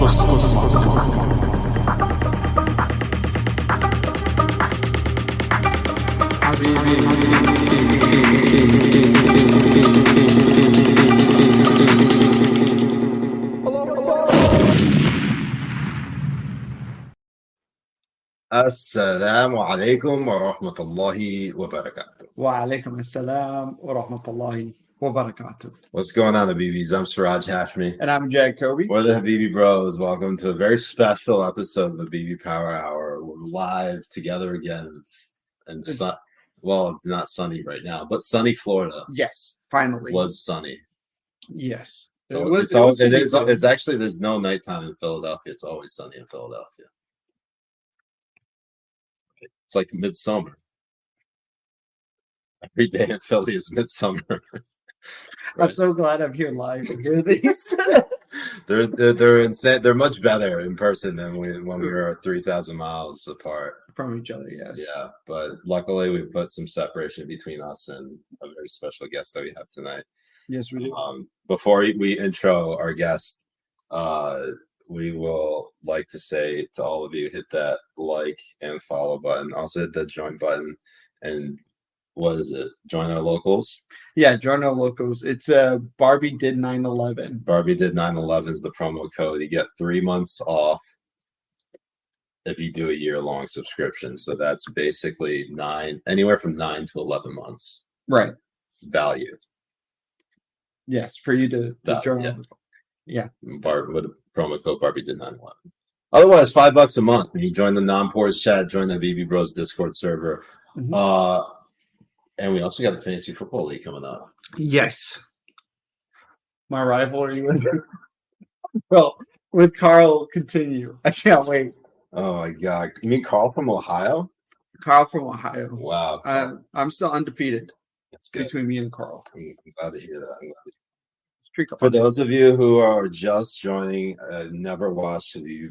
Assalamu alaikum wa rahmatullahi wa barakatuh. Wa alaikum assalam wa rahmatullahi wa barakatuh. What's going on, Habibis? I'm Siraj Hashmi. And I'm Jay Kobbe. We're the Habibi Bros. Welcome to a very special episode of the Habibi Power Hour. We're live together again. And it's not sunny right now, but sunny Florida. Yes, finally. Was sunny. Yes. So it's actually, there's no nighttime in Philadelphia. It's always sunny in Philadelphia. It's like midsummer. Every day in Philly is midsummer. Right? I'm so glad I'm here live to hear these. They're insane. They're much better in person than when we were 3,000 miles apart from each other. Yes. Yeah, but luckily we put some separation between us and a very special guest that we have tonight. Yes, we do. Before we intro our guest, we will like to say to all of you, hit that like and follow button. Also hit that join button. And what is it? Join our locals? Yeah, join our locals. It's Barbie did 9/11. Barbie did 9/11 is the promo code. You get 3 months off if you do a year-long subscription. So that's basically anywhere from 9 to 11 months. Right. Value. Yes, for you to join. Yeah. With a promo code Barbie did 9/11. Otherwise, $5 a month. When you join the non-pores chat, join the Habibi Bros Discord server. Mm-hmm. And we also got the Fantasy Football League coming up. Yes. My rivalry with Carl continue. I can't wait. Oh my God. You mean Carl from Ohio? Carl from Ohio. Wow. I'm still undefeated. That's good. Between me and Carl. I'm glad to hear that. For those of you who are just joining, never watched the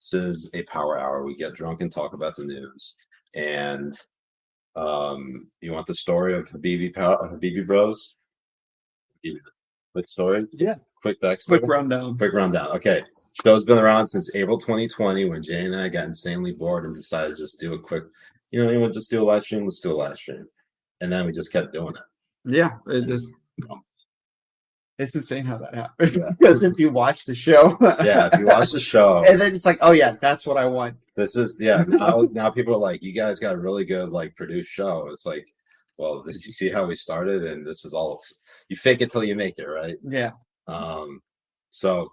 this is a power hour. We get drunk and talk about the news. And you want the story of Habibi Bros? Quick story? Yeah. Quick backstory? Quick rundown. Okay. Show's been around since April 2020 when Jay and I got insanely bored and decided to just do a quick, just do a live stream. Let's do a live stream. And then we just kept doing it. Yeah. It's insane how that happened. Because if you watch the show. Yeah, if you watch the show. And then it's like, oh yeah, that's what I want. This is, now people are like, you guys got a really good, produced show. It's like, well, did you see how we started? And this is all, you fake it till you make it, right? Yeah. So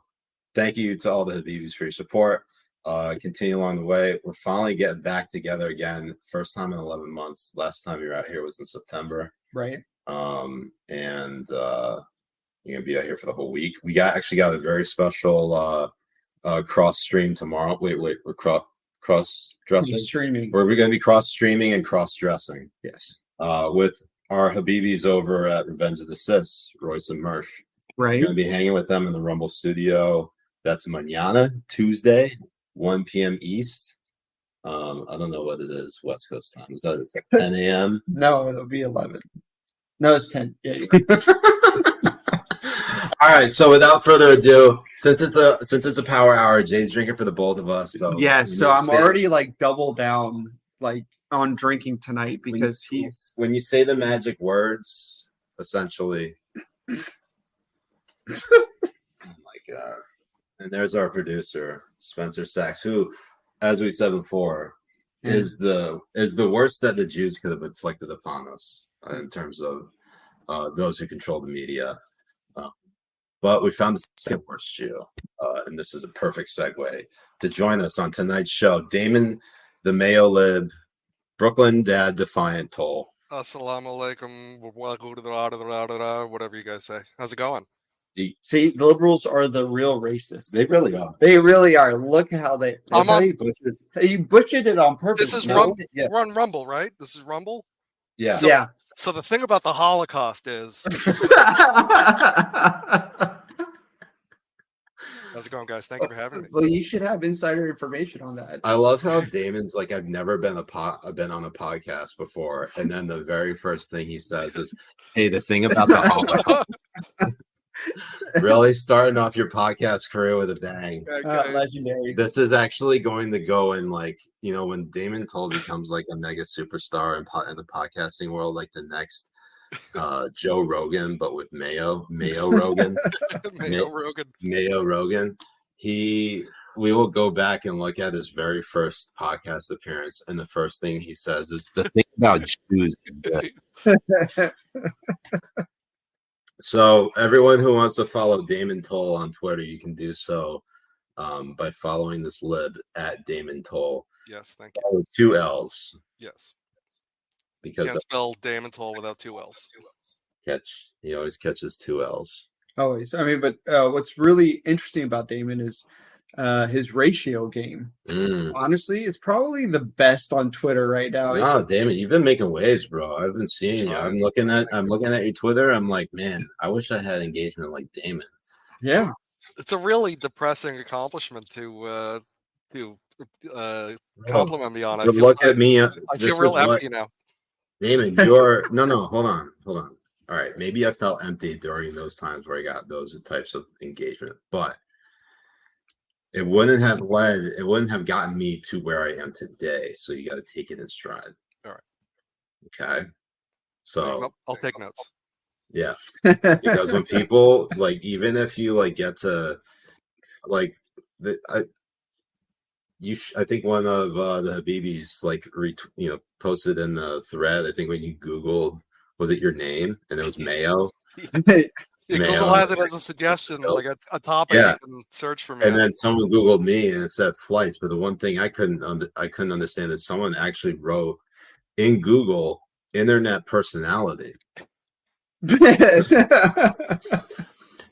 thank you to all the Habibis for your support. Continue along the way. We're finally getting back together again. First time in 11 months. Last time you were out here was in September. Right. And you're gonna be out here for the whole week. We actually got a very special cross stream tomorrow. Wait, we're cross dressing. Streaming. We're gonna be cross streaming and cross dressing. Yes. With our Habibis over at Revenge of the Sis, Royce and Mersh. Right. We're gonna be hanging with them in the Rumble studio. That's mañana, Tuesday, 1 p.m. East. I don't know what it is, West Coast time. Is that it's like 10 a.m.? No, it'll be 11. No, it's 10. Yeah. All right. So without further ado, since it's a power hour, Jay's drinking for the both of us. So so I'm already double down on drinking tonight because when you say the magic words, essentially. Oh my God. And there's our producer, Spencer Sachs, who, as we said before, is the worst that the Jews could have inflicted upon us in terms of those who control the media. But we found the second worst Jew, and this is a perfect segue to join us on tonight's show. Damin, the Mayo lib, Brooklyn dad, Defiant Toell. Assalamu alaikum, whatever you guys say. How's it going? See, the liberals are the real racists. They really are. They really are. Look how you butchered it on purpose. This is we're on Rumble, right? This is Rumble? Yeah. So the thing about the Holocaust is how's it going, guys? Thank you for having me. Well, you should have insider information on that. I love how Damon's like, I've never been on a podcast before, and then the very first thing he says is, "Hey, the thing about the Holocaust." Really starting off your podcast career with a bang. Okay. Legendary. This is actually going to go in like, when Damon Toll becomes like a mega superstar in the podcasting world, like the next Joe Rogan, but with Mayo Rogan. Mayo Rogan. Mayo Rogan. We will go back and look at his very first podcast appearance, and the first thing he says is the thing about Jews is that. So everyone who wants to follow Damon Toll on Twitter, you can do so by following this lib at Damon Toll. Yes, thank you. With 2 L's. Yes. Because Can't spell Damon Toll without 2 L's. He always catches 2 L's. Always. I mean, but what's really interesting about Damon is his ratio game. Honestly, is probably the best on Twitter right now. No, Damon, you've been making waves, bro. I've been seeing you. I'm looking at your Twitter. I'm like, man, I wish I had engagement like Damon. Yeah. It's a really depressing accomplishment to compliment me on. At me. I feel real empty now. Damon, you're no, hold on. All right, maybe I felt empty during those times where I got those types of engagement, but it wouldn't have gotten me to where I am today. So you got to take it in stride. All right. Okay. So I'll take notes. Yeah, because when people like, even if you like get to like I think one of the Habibis like posted in the thread. I think when you Googled, was it your name? And it was Mayo. Yeah, Google has it as a suggestion, like a topic you can search for me. And then someone Googled me and it said flights. But the one thing I couldn't understand is someone actually wrote in Google internet personality.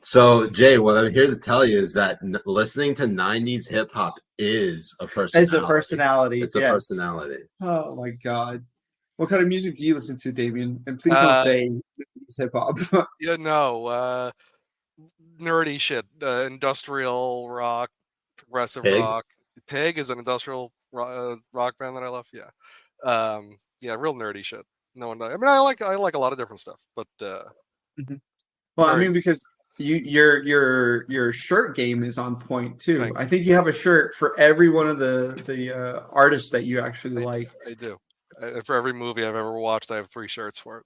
So, Jay, what I'm here to tell you is that listening to 90s hip hop is a personality. It's a personality. It's a personality. Oh, my God. What kind of music do you listen to, Damien? And please don't say hip hop. Yeah, no. Nerdy shit. Industrial rock, progressive rock. Pig is an industrial rock band that I love. Yeah. Yeah, real nerdy shit. No one. I mean, I like a lot of different stuff, but. Well, I mean, because your shirt game is on point too. I think you have a shirt for every one of the artists that you actually like. I do. For every movie I've ever watched, I have 3 shirts for it.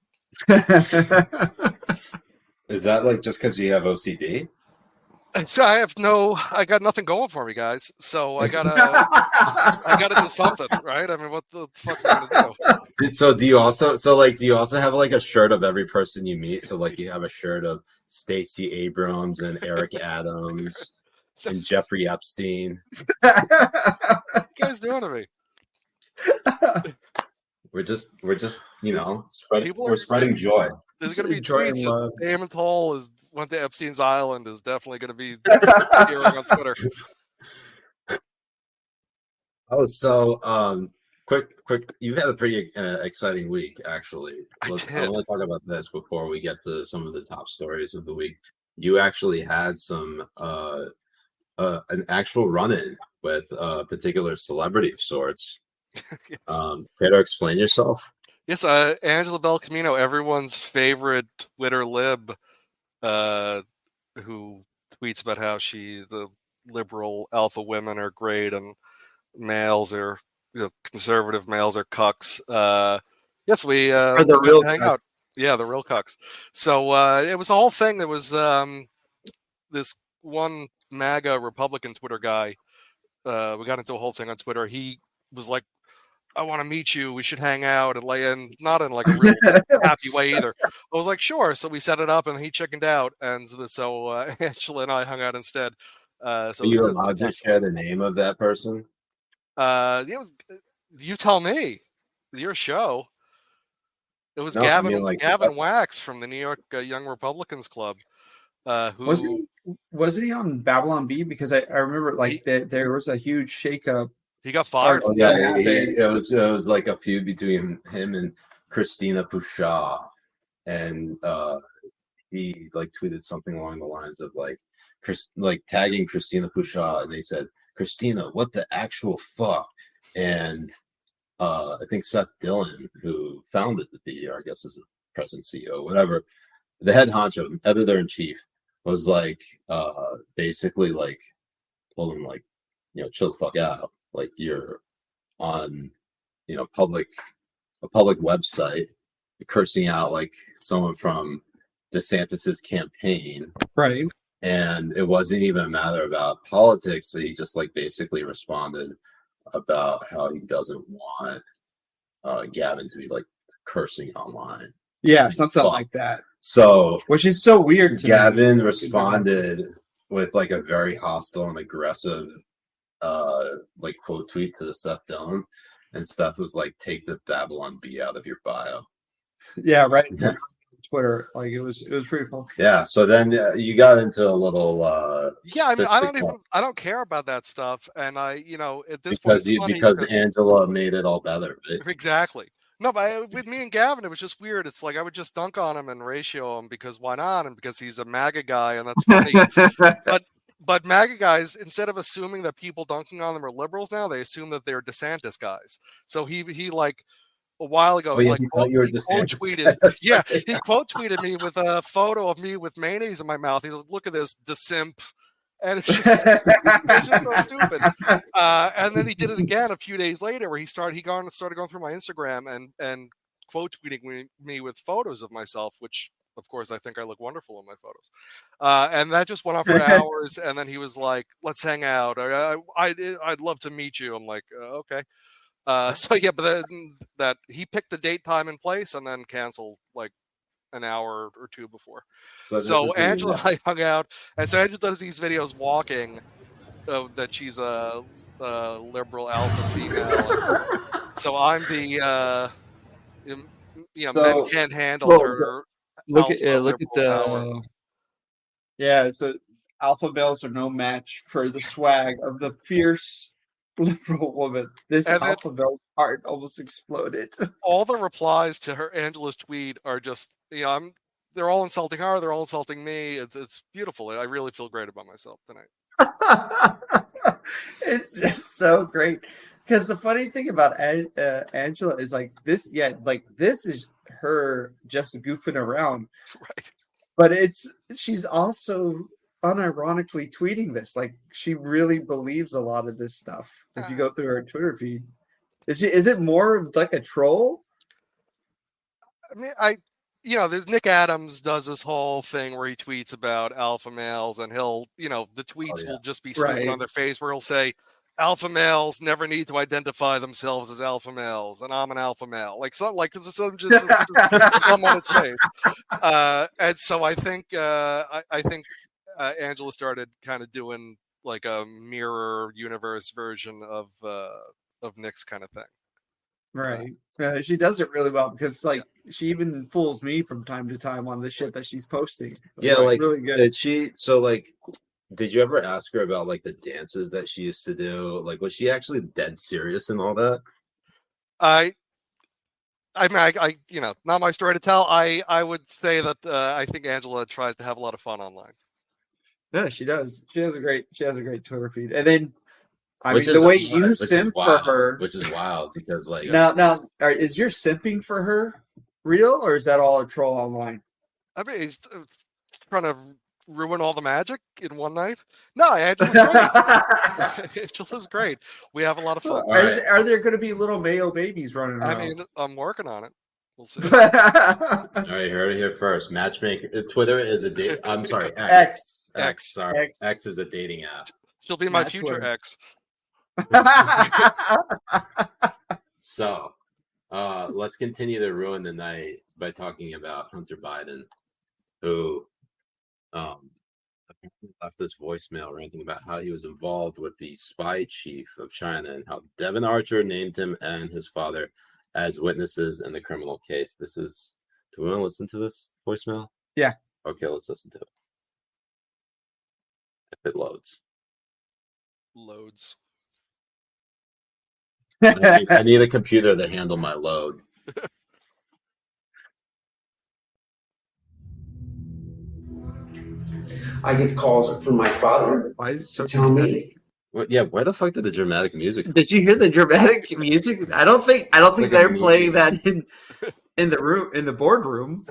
Is that like just because you have OCD? So I got nothing going for me, guys. So I gotta do something, right? I mean, what the fuck am I gonna do? So do you also have like a shirt of every person you meet? So like you have a shirt of Stacey Abrams and Eric Adams and Jeffrey Epstein. What are you guys doing to me? We're just spreading joy. There's gonna be tweets that Damon Toll went to Epstein's Island is definitely gonna be appearing on Twitter. Oh, so quick! You've had a pretty exciting week, actually. I want to talk about this before we get to some of the top stories of the week. You actually had some an actual run-in with a particular celebrity of sorts. Yes. Care to explain yourself? Yes, Angela Bel Camino, everyone's favorite Twitter lib, who tweets about how the liberal alpha women are great and conservative males are cucks. Yes, we the real hang out. Yeah, the real cucks. So it was a whole thing. There was this one MAGA Republican Twitter guy. We got into a whole thing on Twitter. He was like, I want to meet you. We should hang out and not in like a real happy way either. I was like, sure. So we set it up and he chickened out. And so Angela and I hung out instead. So are you allowed to share the name of that person? You tell me. Your show. It was Gavin Wax from the New York Young Republicans Club. Wasn't he on Babylon Bee? Because I remember there was a huge shakeup. He got fired. It was like a feud between him and Christina Pushaw, and he like tweeted something along the lines of like tagging Christina Pushaw, and they said, "Christina, what the actual fuck?" And I think Seth Dillon, who founded the BDR, I guess is the president, CEO, whatever, the head honcho, editor in chief, was like basically like told him like, you know, chill the fuck out. Like you're on, you know, a public website, cursing out like someone from DeSantis's campaign. Right. And it wasn't even a matter about politics. So he just like basically responded about how he doesn't want Gavin to be like cursing online. Yeah, something like that. So, which is so weird to Gavin me. responded with like a very hostile and aggressive like quote tweet to the Seth Dillon, and Steph was like, "Take the Babylon B out of your bio." Yeah, right. Twitter, like it was pretty cool. Yeah, so then you got into a little yeah, I mean, I don't care about that stuff, and I, you know, at this because point because Angela made it all better. Right? Exactly. No, but with me and Gavin, it was just weird. It's like I would just dunk on him and ratio him because why not? And because he's a MAGA guy, and that's funny. But MAGA guys, instead of assuming that people dunking on them are liberals now, they assume that they're DeSantis guys. So he like a while ago, he quote tweeted, yeah, he quote tweeted me with a photo of me with mayonnaise in my mouth. He's like, "Look at this, DeSimp." And it's just so stupid. And then he did it again a few days later, where he started going through my Instagram and quote tweeting me with photos of myself, which of course I think I look wonderful in my photos. And that just went on for hours. And then he was like, "Let's hang out. I'd love to meet you." I'm like, okay. So yeah, but that he picked the date, time, and place, and then canceled like an hour or two before. So Angela and I hung out, and so Angela does these videos walking that she's a liberal alpha female. So I'm the men can't handle her. Look at the yeah. So alpha males are no match for the swag of the fierce liberal woman. This alpha male's heart almost exploded. All the replies to her Angela's tweet are just, you know, they're all insulting her, they're all insulting me. It's beautiful. I really feel great about myself tonight. It's just so great. Because the funny thing about Angela is like this, this is her just goofing around. Right. But she's also unironically tweeting this. Like she really believes a lot of this stuff. If you go through her Twitter feed. Is it more of like a troll? I mean, there's Nick Adams does this whole thing where he tweets about alpha males, and he'll, the tweets will just be smoking on their face, where he'll say, "Alpha males never need to identify themselves as alpha males, and I'm an alpha male." Like something like it's just come on its face. And so I think Angela started kind of doing like a mirror universe version of Nick's kind of thing. Right. She does it really well because she even fools me from time to time on the shit that she's posting. Yeah, like really good. Did you ever ask her about like the dances that she used to do? Like, was she actually dead serious and all that? I mean, not my story to tell. I would say that I think Angela tries to have a lot of fun online. Yeah, she does. She has a great Twitter feed. And then the way you simp for her, which is wild because like now is your simping for her real, or is that all a troll online? I mean, he's trying to ruin all the magic in one night. No, Angela's great. Angela's great. We have a lot of fun. Are there going to be little Mayo babies running around? I mean, I'm working on it. We'll see. All right, you heard it here first. Matchmaker. Twitter is a date. I'm sorry, X. Sorry, X is a dating app. She'll be my future ex. So, let's continue to ruin the night by talking about Hunter Biden, who left this voicemail ranting about how he was involved with the spy chief of China and how Devin Archer named him and his father as witnesses in the criminal case. Do we want to listen to this voicemail? Yeah. Okay, let's listen to it. If it loads. I need a computer to handle my load. I get calls from my father. Why is it so tell me? Yeah, where the fuck did the dramatic music? Did you hear the dramatic music? I don't think they're playing that in the room, in the boardroom.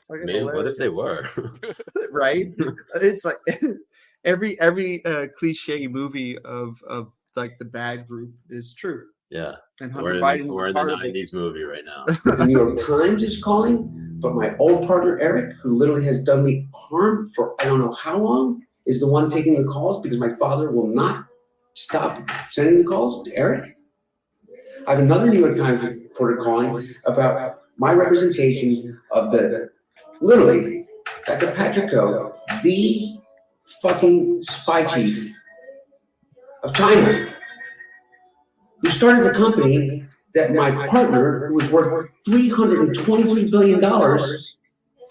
Man, what if they were? Right? It's like every cliche movie of like the bad group is true. Yeah. And We're Hunter in, Biden we're in the 90s movie right now. The New York Times is calling, but my old partner Eric, who literally has done me harm for I don't know how long, is the one taking the calls because my father will not stop sending the calls to Eric. I have another New York Times reporter calling about my representation of the, literally, Dr. Patrick Koh, the fucking spy chief of China, who started the company that my partner, who was worth $323 billion,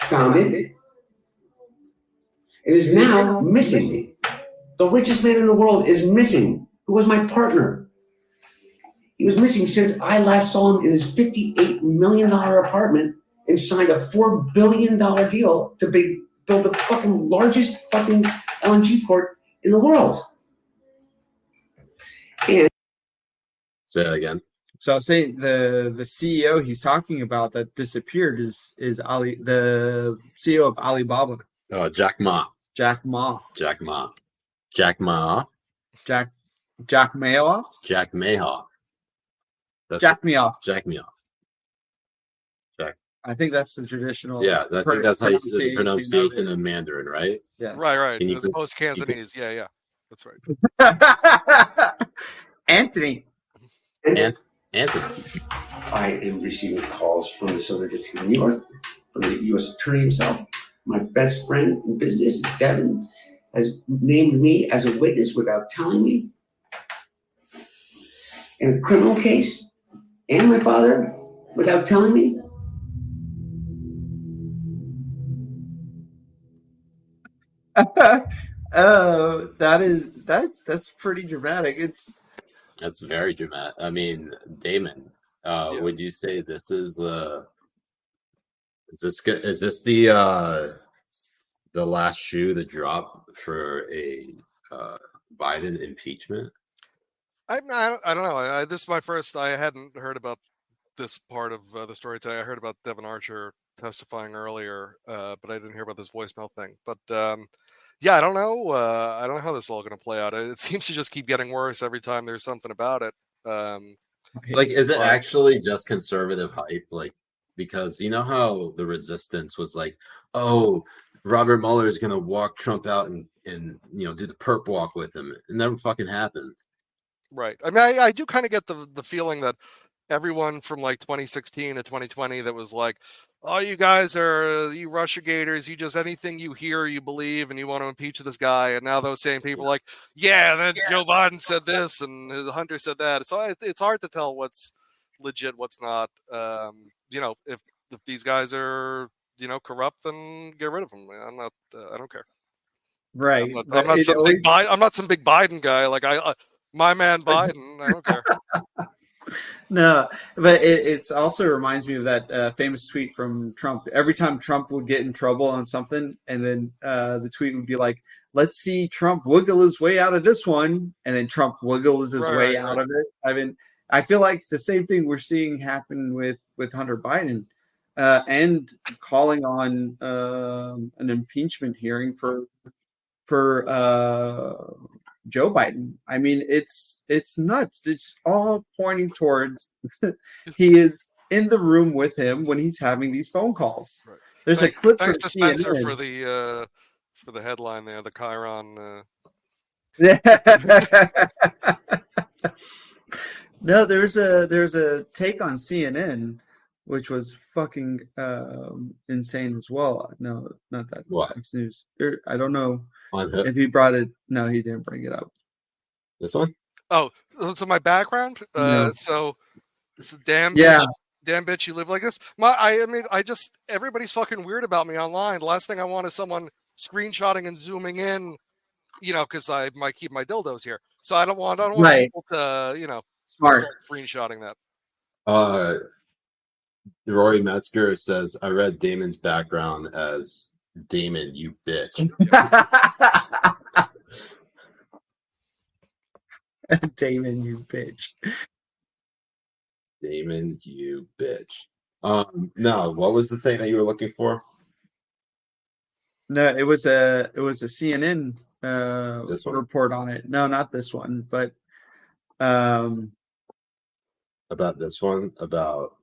founded, and is now missing. The richest man in the world is missing, who was my partner. He was missing since I last saw him in his $58 million apartment and signed a $4 billion deal to build the fucking largest fucking LNG port in the world. And Say that again. So I was saying the CEO he's talking about that disappeared is Ali, the CEO of Alibaba. Oh, Jack Ma. Jack Ma. Jack Ma. Jack Ma. Jack Mayoff? Jack Mahoff. Jack me off. Jack me off. Jack. I think that's the traditional. Yeah, I think that's how you say the pronunciation pronunciation in Mandarin, right? Yeah. Right. Can you As put- opposed to Cantonese. Yeah. That's right. Anthony. And Anthony. I am receiving calls from the Southern District of New York, from the U.S. Attorney himself. My best friend in business, Damin, has named me as a witness without telling me in a criminal case, and my father without telling me. Oh, that's pretty dramatic. That's very dramatic. I mean, Damon, Yeah. would you say this is the last shoe to drop for a Biden impeachment? I don't know. This is my first. I hadn't heard about this part of the story today. I heard about Devin Archer testifying earlier, but I didn't hear about this voicemail thing. But yeah, I don't know. I don't know how this is all going to play out. It seems to just keep getting worse every time there's something about it. Like, is it But- actually just conservative hype? Like, because you know how the resistance was like, oh, Robert Mueller is gonna walk Trump out and do the perp walk with him. It never fucking happened. Right. I mean, I do kind of get the feeling that everyone from like 2016 to 2020 that was like, oh, you guys are you Russiagators, you just anything you hear you believe and you want to impeach this guy, and now those same people are like, yeah, then Joe Biden said this and Hunter said that. So it's hard to tell what's legit, what's not. If these guys are corrupt, then get rid of them. I'm not. I don't care. right. I'm not some big Biden guy. Like my man Biden. I don't care. No, but it also reminds me of that famous tweet from Trump. Every time Trump would get in trouble on something, and then the tweet would be like, "Let's see Trump wiggle his way out of this one," and then Trump wiggles his way out of it. I mean, I feel like it's the same thing we're seeing happen with Hunter Biden, and calling on an impeachment hearing for Joe Biden. I mean, it's nuts. It's all pointing towards he is in the room with him when he's having these phone calls. Right. There's a clip Thanks from to Spencer CNN. for the headline there, the Chiron. No, there's a take on CNN which was fucking insane as well. No, not that. What? Fox News. I don't know On who? if he brought it. No, he didn't bring it up. This one? Oh, so my background. No. So this is damn Yeah. bitch. Damn bitch, you live like this. Everybody's fucking weird about me online. The last thing I want is someone screenshotting and zooming in, because I might keep my dildos here. So I don't want Right. people to, Smart. start screenshotting that. Rory Metzger says, I read Damon's background as Damon, you bitch. Damon, you bitch. Damon, you bitch. No, what was the thing that you were looking for? No, it was a CNN This one? report on it. No, not this one, but About this one? About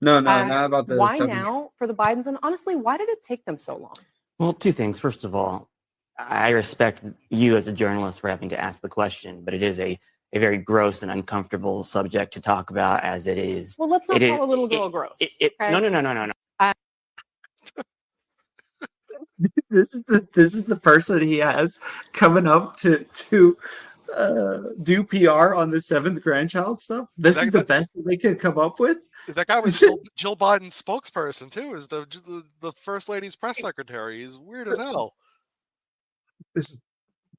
no, not about the why 70s. now for the Bidens, and honestly, why did it take them so long? Well, two things. First of all, I respect you as a journalist for having to ask the question, but it is a very gross and uncomfortable subject to talk about, as it is. Well, let's not call a little girl gross. Okay? No. This is the person he has coming up to do PR on the 7th grandchild stuff. This is the best they could come up with. That guy was Jill Biden's spokesperson too. Is the first lady's press secretary? He's weird as hell. This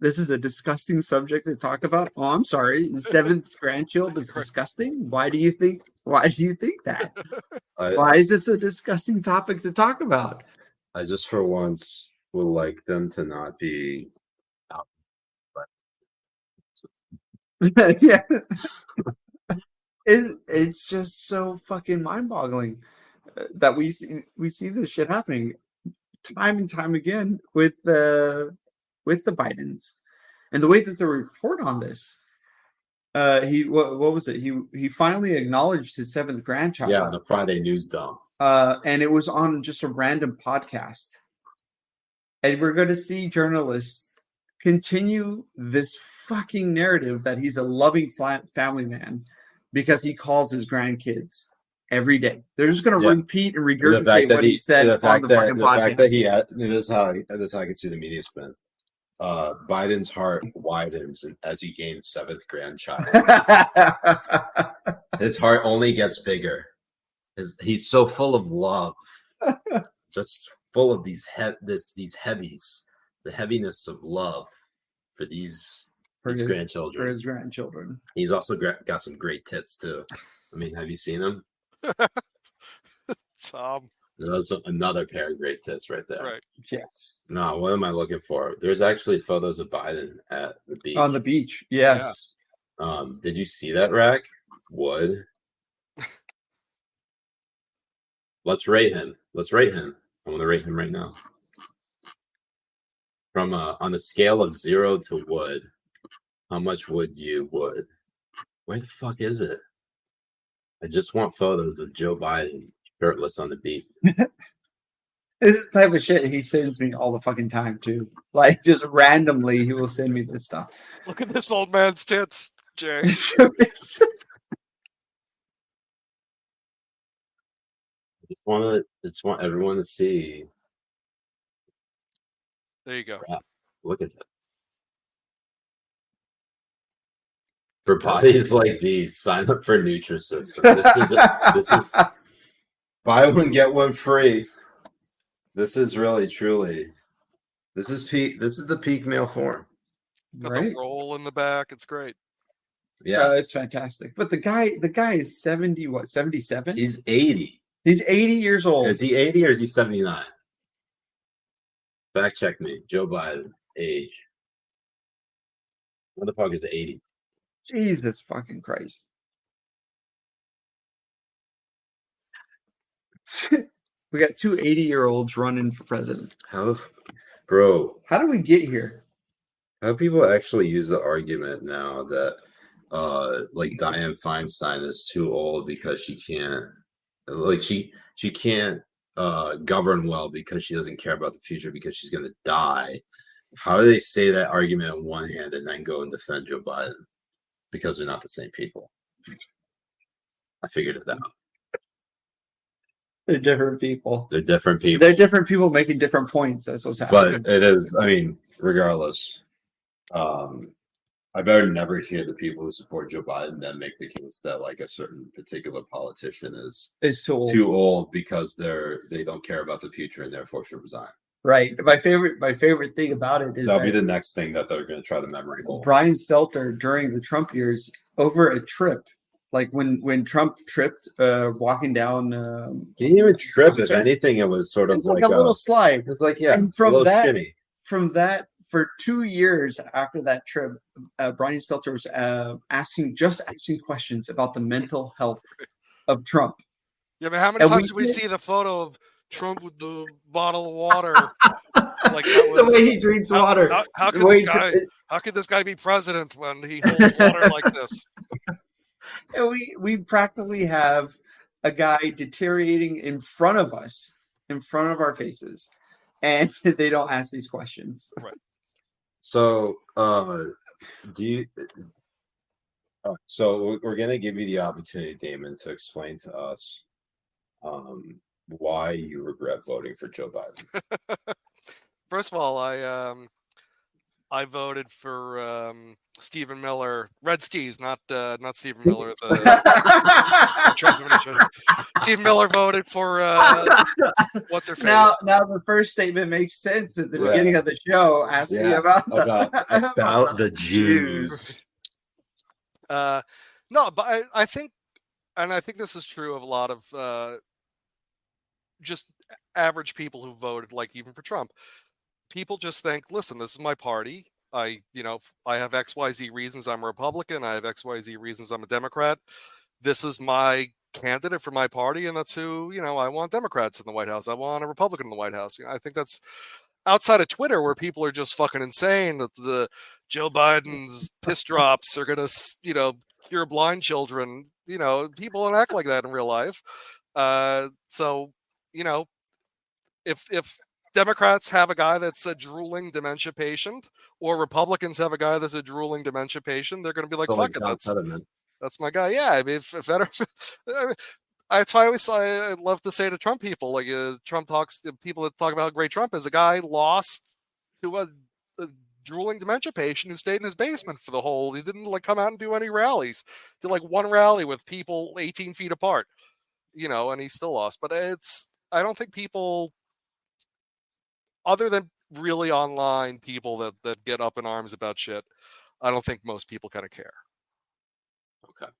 is a disgusting subject to talk about. Oh, I'm sorry. The 7th grandchild is disgusting. Why do you think that? Why is this a disgusting topic to talk about? I just for once would like them to not be out. Yeah. It's just so fucking mind-boggling that we see this shit happening time and time again with the Bidens, and the way that the report on this. What was it? He finally acknowledged his 7th grandchild. Yeah, the Friday news dump. And it was on just a random podcast. And we're going to see journalists continue this fucking narrative that he's a loving family man because he calls his grandkids every day. They're just going to repeat and regurgitate what he said on the fucking podcast. This is how I can see the media spin. Biden's heart widens as he gains 7th grandchild. His heart only gets bigger. He's so full of love, just full of these heavies, the heaviness of love for these grandchildren. For his grandchildren. He's also got some great tits too. I mean, have you seen them? Tom. There's another pair of great tits right there. Right. Yes. No, what am I looking for? There's actually photos of Biden at the beach. On the beach, yes. Yeah. Did you see that, Rack? Wood. Let's rate him. I want to rate him right now. From on a scale of 0 to wood, how much would you wood? Where the fuck is it? I just want photos of Joe Biden shirtless on the beach. This is the type of shit he sends me all the fucking time too. Like just randomly, he will send me this stuff. Look at this old man's tits, Jay. I just want everyone to see. There you go. Wow, look at that. For bodies like these, sign up for Nutrisystem. This is buy one get one free. This is really truly. This is peak. This is the peak male form. Got the roll in the back. It's great. Yeah, it's fantastic. But the guy is 70. What? 77. He's 80. He's 80 years old. Is he 80 or is he 79? Fact check me. Joe Biden, age. Motherfucker's 80. Jesus fucking Christ. We got two 80-year-olds running for president. Bro. How do we get here? How do people actually use the argument now that like Dianne Feinstein is too old because she can't govern well because she doesn't care about the future because she's gonna die. How do they say that argument on one hand and then go and defend Joe Biden? Because they're not the same people. I figured it out. They're different people. They're different people. They're different people making different points. That's what's happening. But it is, I mean, regardless, I better never hear the people who support Joe Biden then make the case that like a certain particular politician is too old because they don't care about the future and therefore should resign. Right. My favorite thing about it is that'll be the next thing that they're going to try the memory hole. Brian Stelter during the Trump years over a trip, like when Trump tripped, walking down. He didn't even trip. If anything, it was sort of like a little slide. It's like and from that, for 2 years after that trip, Brian Stelter was asking questions about the mental health of Trump. Yeah, but how many times did we see the photo of Trump with the bottle of water Like that the was way he drinks water. How The could way this he guy? dr- How could this guy be president when he holds water like this? And we practically have a guy deteriorating in front of us, in front of our faces, and they don't ask these questions. Right. So, do you? So we're gonna give you the opportunity, Damon, to explain to us why you regret voting for Joe Biden. First of all, I voted for Stephen Miller, Red Skis, not Stephen Miller, the Trump administration. Stephen Miller voted for what's her face? Now the first statement makes sense at the beginning of the show, asking about the Jews. No, but I think, and I think this is true of a lot of just average people who voted, like even for Trump. People just think, listen, this is my party. I have XYZ reasons I'm a Republican. I have XYZ reasons I'm a Democrat. This is my candidate for my party, and that's who, I want Democrats in the White House. I want a Republican in the White House. I think that's outside of Twitter, where people are just fucking insane that the Joe Biden's piss drops are gonna, cure blind children. People don't act like that in real life. So, if Democrats have a guy that's a drooling dementia patient, or Republicans have a guy that's a drooling dementia patient, they're going to be like, "Fuck it, that's my guy." Yeah, I mean, if that's why I love to say to Trump people, like Trump talks, people that talk about how great Trump is. A guy lost to a drooling dementia patient who stayed in his basement for the whole. He didn't come out and do any rallies. Did one rally with people 18 feet apart, and he still lost. But I don't think people, other than really online people that get up in arms about shit, I don't think most people kind of care. Okay.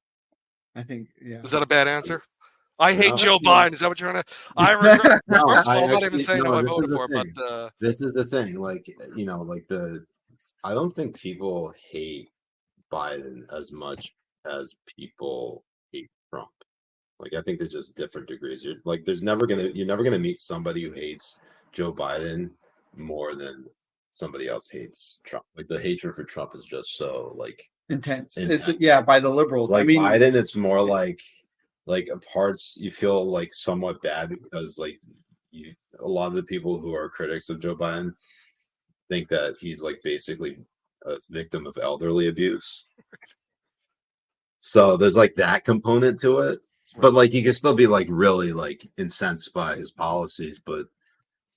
I think, yeah. Is that a bad answer? I hate Joe Biden. Is that what you're trying to? I regret. First of all, I'm not even saying who I voted for, but this is the thing. I don't think people hate Biden as much as people hate Trump. I think there's just different degrees. You're never gonna meet somebody who hates Joe Biden more than somebody else hates Trump. The hatred for Trump is just so intense. It's, by the liberals. I mean, Biden, it's more like parts you feel somewhat bad because a lot of the people who are critics of Joe Biden think that he's basically a victim of elderly abuse. So there's that component to it. But you can still be really incensed by his policies, but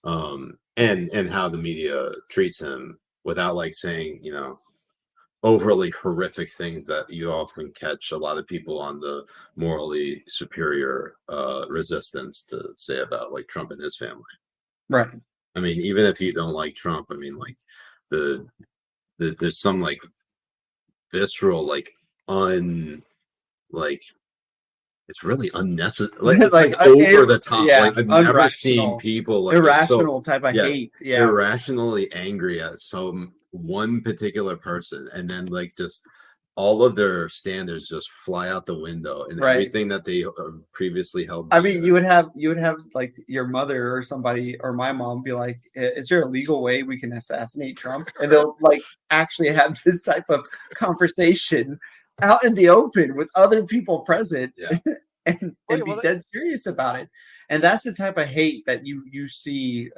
and how the media treats him without saying overly horrific things that you often catch a lot of people on the morally superior resistance to say about Trump and his family. Right. I mean, even if you don't like Trump, I mean there's some visceral it's really unnecessary. It's over the top. Yeah, I've never seen people irrational type of hate. Yeah, irrationally angry at one particular person, and then just all of their standards just fly out the window, and everything that they previously held. I mean, you would have your mother or somebody or my mom be like, "Is there a legal way we can assassinate Trump?" And they'll actually have this type of conversation out in the open with other people present, and be dead serious about it. And that's the type of hate that you see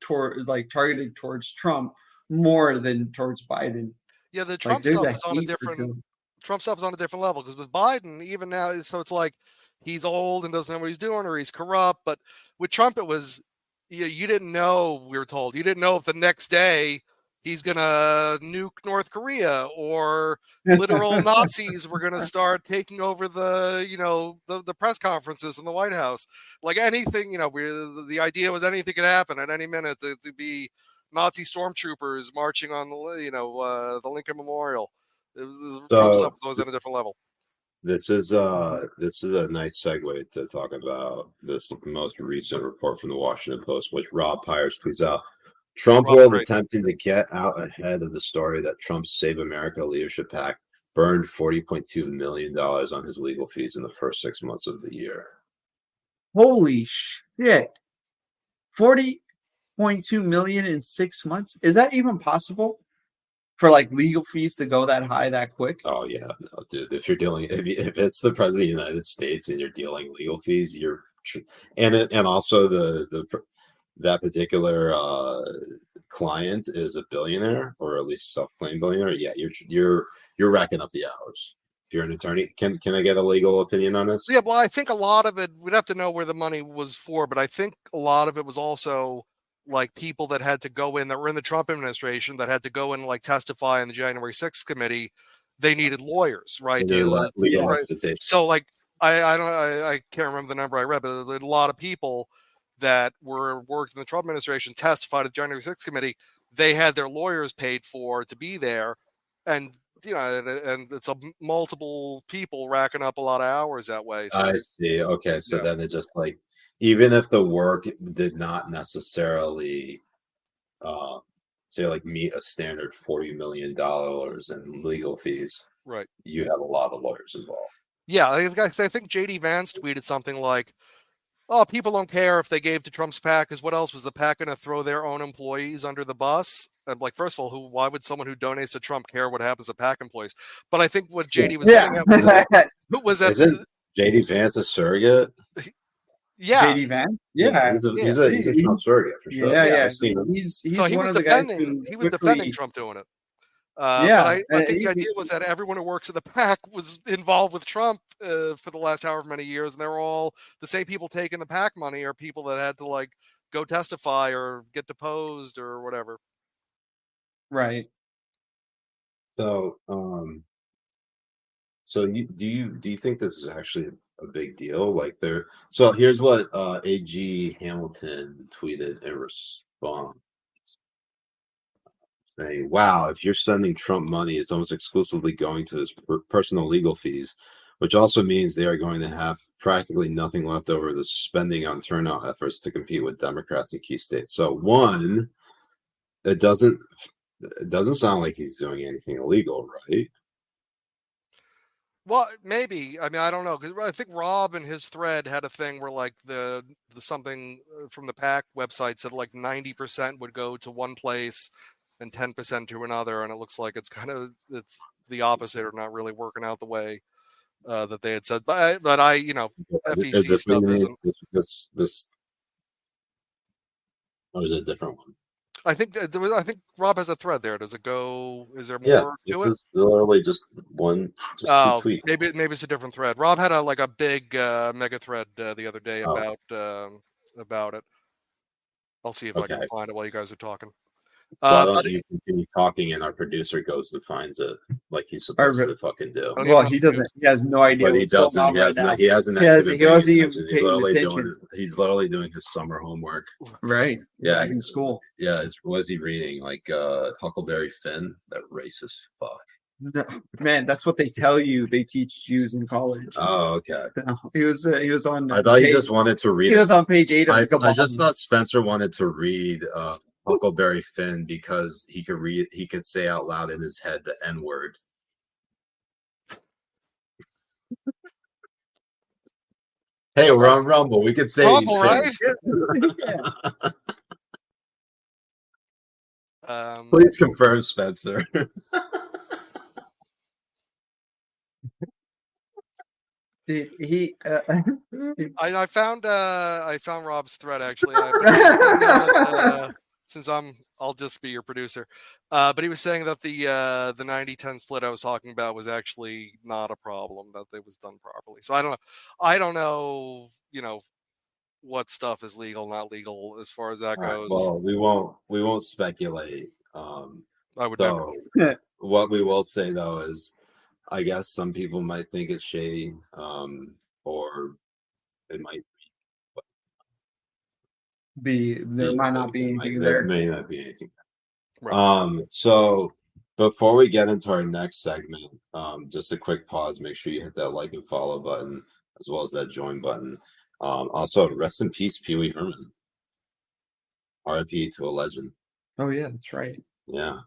targeted towards Trump more than towards Biden. Yeah, the Trump stuff is on a different. Trump stuff is on a different level because with Biden, even now, so it's he's old and doesn't know what he's doing, or he's corrupt. But with Trump, it was you didn't know. We were told you didn't know if the next day he's gonna nuke North Korea or literal Nazis were gonna start taking over the press conferences in the White House. Anything, the idea was anything could happen at any minute to be Nazi stormtroopers marching on the Lincoln Memorial. Trump stuff was always at a different level. This is a nice segue to talk about this most recent report from the Washington Post, which Rob Pyers tweets out. Trump world attempting to get out ahead of the story that Trump's Save America leadership PAC burned $40.2 million on his legal fees in the first 6 months of the year. Holy shit. $6.2 million in 6 months. Is that even possible for like legal fees to go that high that quick? Oh yeah, no, dude. If you're dealing, if it's the president of the United States and you're dealing legal fees, and also that particular client is a billionaire or at least self-claimed billionaire. Yeah, you're racking up the hours. If you're an attorney, can I get a legal opinion on this? Yeah, well, I think a lot of it, we'd have to know where the money was for, but I think a lot of it was also like people that had to go in that were in the Trump administration that had to go in and like testify in the January 6th committee. They needed lawyers, right? Legal Right. representation. So like I can't remember the number I read, but there were a lot of people that worked in the Trump administration testified at the January 6th committee. They had their lawyers paid for to be there, and and it's multiple people racking up a lot of hours that way. So I see. Okay, so then it's just like, even if the work did not necessarily say like meet a standard $40 million in legal fees, right, you have a lot of lawyers involved. Yeah, I think JD Vance tweeted something like, "Oh, people don't care if they gave to Trump's PAC, because what else was the PAC going to throw their own employees under the bus?" I'm like, first of all, why would someone who donates to Trump care what happens to PAC employees? But I think what JD was getting at was that isn't JD Vance a surrogate? Yeah, JD Vance. Yeah, he's a Trump surrogate for sure. Yeah. I've seen him. He's so he one was of the guys defending. who He was quickly- defending Trump doing it. Yeah, but I think the idea was that everyone who works at the PAC was involved with Trump for the last however many years, and they were all the same people taking the PAC money, or people that had to like go testify or get deposed or whatever. Right. So, do you think this is actually a big deal? Like so here's what AG Hamilton tweeted in response. Saying, wow, if you're sending Trump money, it's almost exclusively going to his personal legal fees, which also means they are going to have practically nothing left over the spending on turnout efforts to compete with Democrats in key states. So one, it doesn't sound like he's doing anything illegal, right? Well, maybe. I mean, I don't know, because I think Rob in his thread had a thing where like the something from the PAC website said like 90% would go to one place and 10% to another, and it looks like it's the opposite, or not really working out the way that they had said. But I FEC stuff isn't. This, or is it a different one? I think Rob has a thread there. Does it go? Is there more to it? Is literally just one. Just two tweets. Maybe it's a different thread. Rob had a big mega thread the other day about it. I'll see if I can find it while you guys are talking. Why don't you continue talking, and our producer goes and finds it like he's supposed to fucking do? Well, he doesn't. He has no idea. But he doesn't. He hasn't. He wasn't even. He's literally doing his summer homework. Right. Yeah. In school. Yeah. What is he reading? Like Huckleberry Finn? That racist fuck. No, man, that's what they tell you. They teach Jews in college. Oh, okay. He was on. I thought he just wanted to read. He was on page 8 of I just thought Spencer wanted to read Huckleberry Finn because he could say out loud in his head the N-word. Hey, we're on Rumble. We could say Rumble, right? Please confirm, Spencer. I found Rob's thread actually. Since I'll just be your producer. But he was saying that the 90-10 split I was talking about was actually not a problem, that it was done properly. So I don't know, what stuff is legal, not legal as far as that goes. Well, we won't speculate. I would never. What we will say though is, I guess some people might think it's shady, or it might be. There might not be anything there. There may not be anything. Right. So before we get into our next segment, just a quick pause. Make sure you hit that like and follow button as well as that join button. Also, rest in peace, Pee Wee Herman. R.I.P. to a legend. Oh yeah, that's right. Yeah.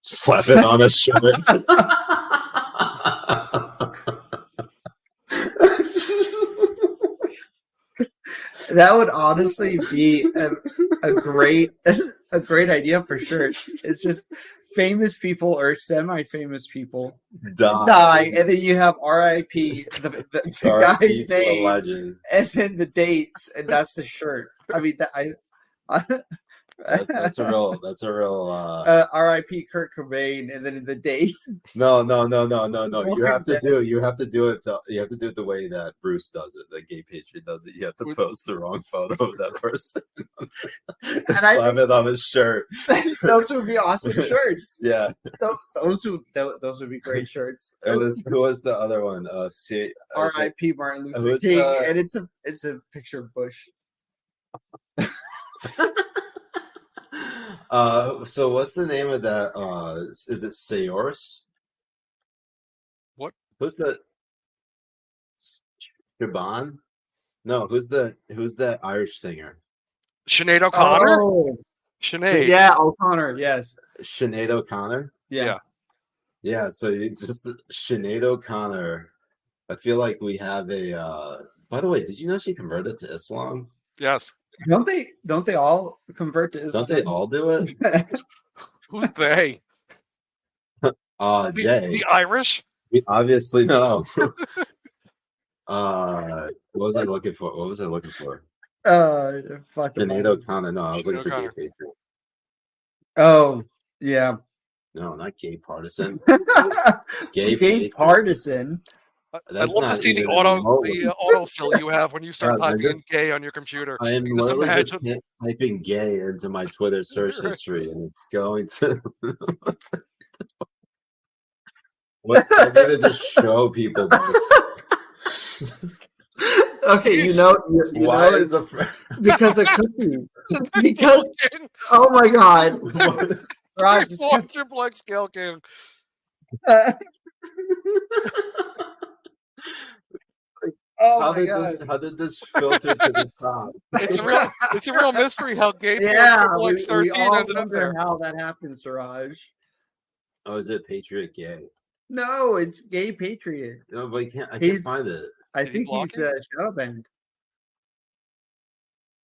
Slap it on a shirt. That would honestly be a great idea for shirts. It's just famous people or semi-famous people die, and then you have R.I.P. the guy's name, legend. and then the dates, and that's the shirt. I mean, That's a real. R.I.P. Kurt Cobain, and then the dates. No. You have to do it. You have to do it the way that Bruce does it. The Gay Patriot does it. You have to post the wrong photo of that person and slap it on his shirt. Those would be awesome shirts. Yeah, those would be great shirts. who was the other one? R.I.P. Martin Luther King, and it's a picture of Bush. So what's the name of that? Is it Sayors? What? Who's the Shaban? No, who's that Irish singer? Sinead O'Connor. Oh, Sinead. yeah, O'Connor. Yes, Sinead O'Connor. yeah. So it's just Sinead O'Connor. I feel like we have a. By the way, did you know she converted to Islam? Yes. Don't they all convert to Islam? Don't they all do it? Who's they? Jay. The Irish? We obviously know. What was I looking for? Fucking Sinead O'Connor. No, I was Sinead looking for Gay O'Connor. Patriot. Oh, yeah. No, not Gay Partisan. Gay partisan. I'd love to see the autofill you have when you start typing in gay on your computer. I am Just literally imagine. just typing gay into my Twitter search history, and it's going to. I'm gonna just show people this. Okay, you know Why it's is the because of cookies. It's because oh my god, Raj, it's Watch your Black Scale King. Oh how my god. How did this filter to the top? It's a real mystery how gay Yeah, we 13 all ended up wonder there. how that happened, Siraj. Oh, is it Patriot Gay? No, it's Gay Patriot. No, but I can't He's- find it. I Did he think block he's it? shadow banned.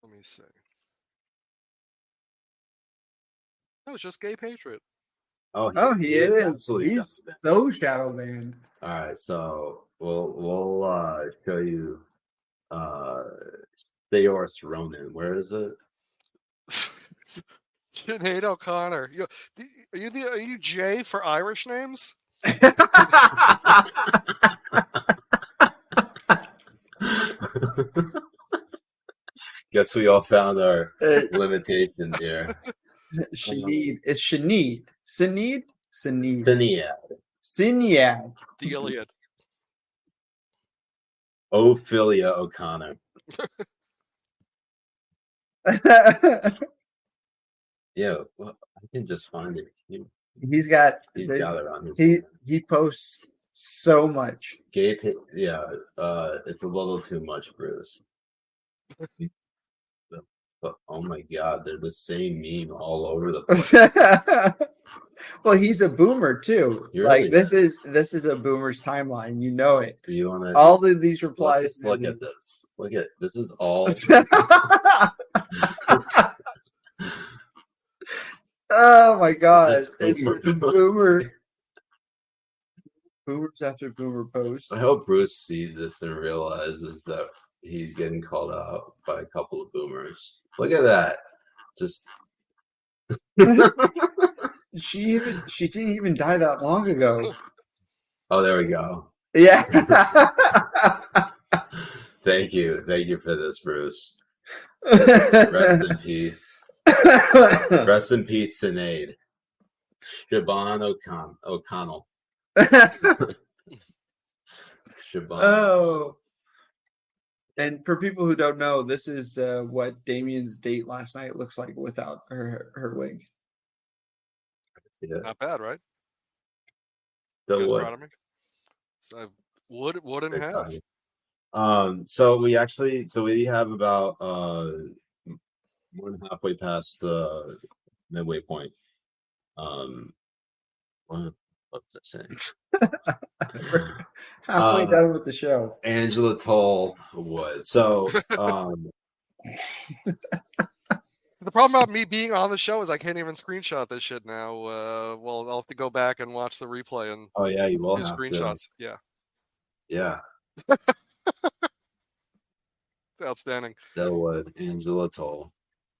Let me see. No, it's just Gay Patriot. Oh, he is. absolutely He's does. so shadow banned. All right, so we'll show you Theoris Ronan. Where is it? Sinead O'Connor. Are you Jay for Irish names? Guess we all found our limitations here. Sinead. It's Sinead. Sinead? Sinead. Sinead. Sinead. The Iliad. Ophelia O'Connor. Yeah, well, I can just find it. He's got He's got it on his. he posts so much. Gay, yeah, it's a little too much, Bruce. But, oh my God, they're the same meme all over the place. Well, he's a boomer too. You're like really this is a boomer's timeline. You know it. You want to? All of these Let's replies. just look at this. Look at this is all. Oh my God! This It's is boomer. Boomers after boomer post. I hope Bruce sees this and realizes that he's getting called out by a couple of boomers. Look at that. Just She didn't even die that long ago. oh, there we go. Yeah. Thank you for this, Bruce. Rest in peace. Rest in peace, Sinead. Siobhan O'Connell. Siobhan. Oh. And for people who don't know, this is what Damien's date last night looks like without her wig. Yeah. Not bad, right? So You guys what? proud of me? So wood and half. So we have about more than halfway past the midway point. What's that saying? Halfway done with the show. Angela Toell Wood. So The problem about me being on the show is I can't even screenshot this shit now. Well, I'll have to go back and watch the replay and Oh yeah, you will do have to. screenshots. Yeah, Yeah, outstanding. Delwood, Angela Toll.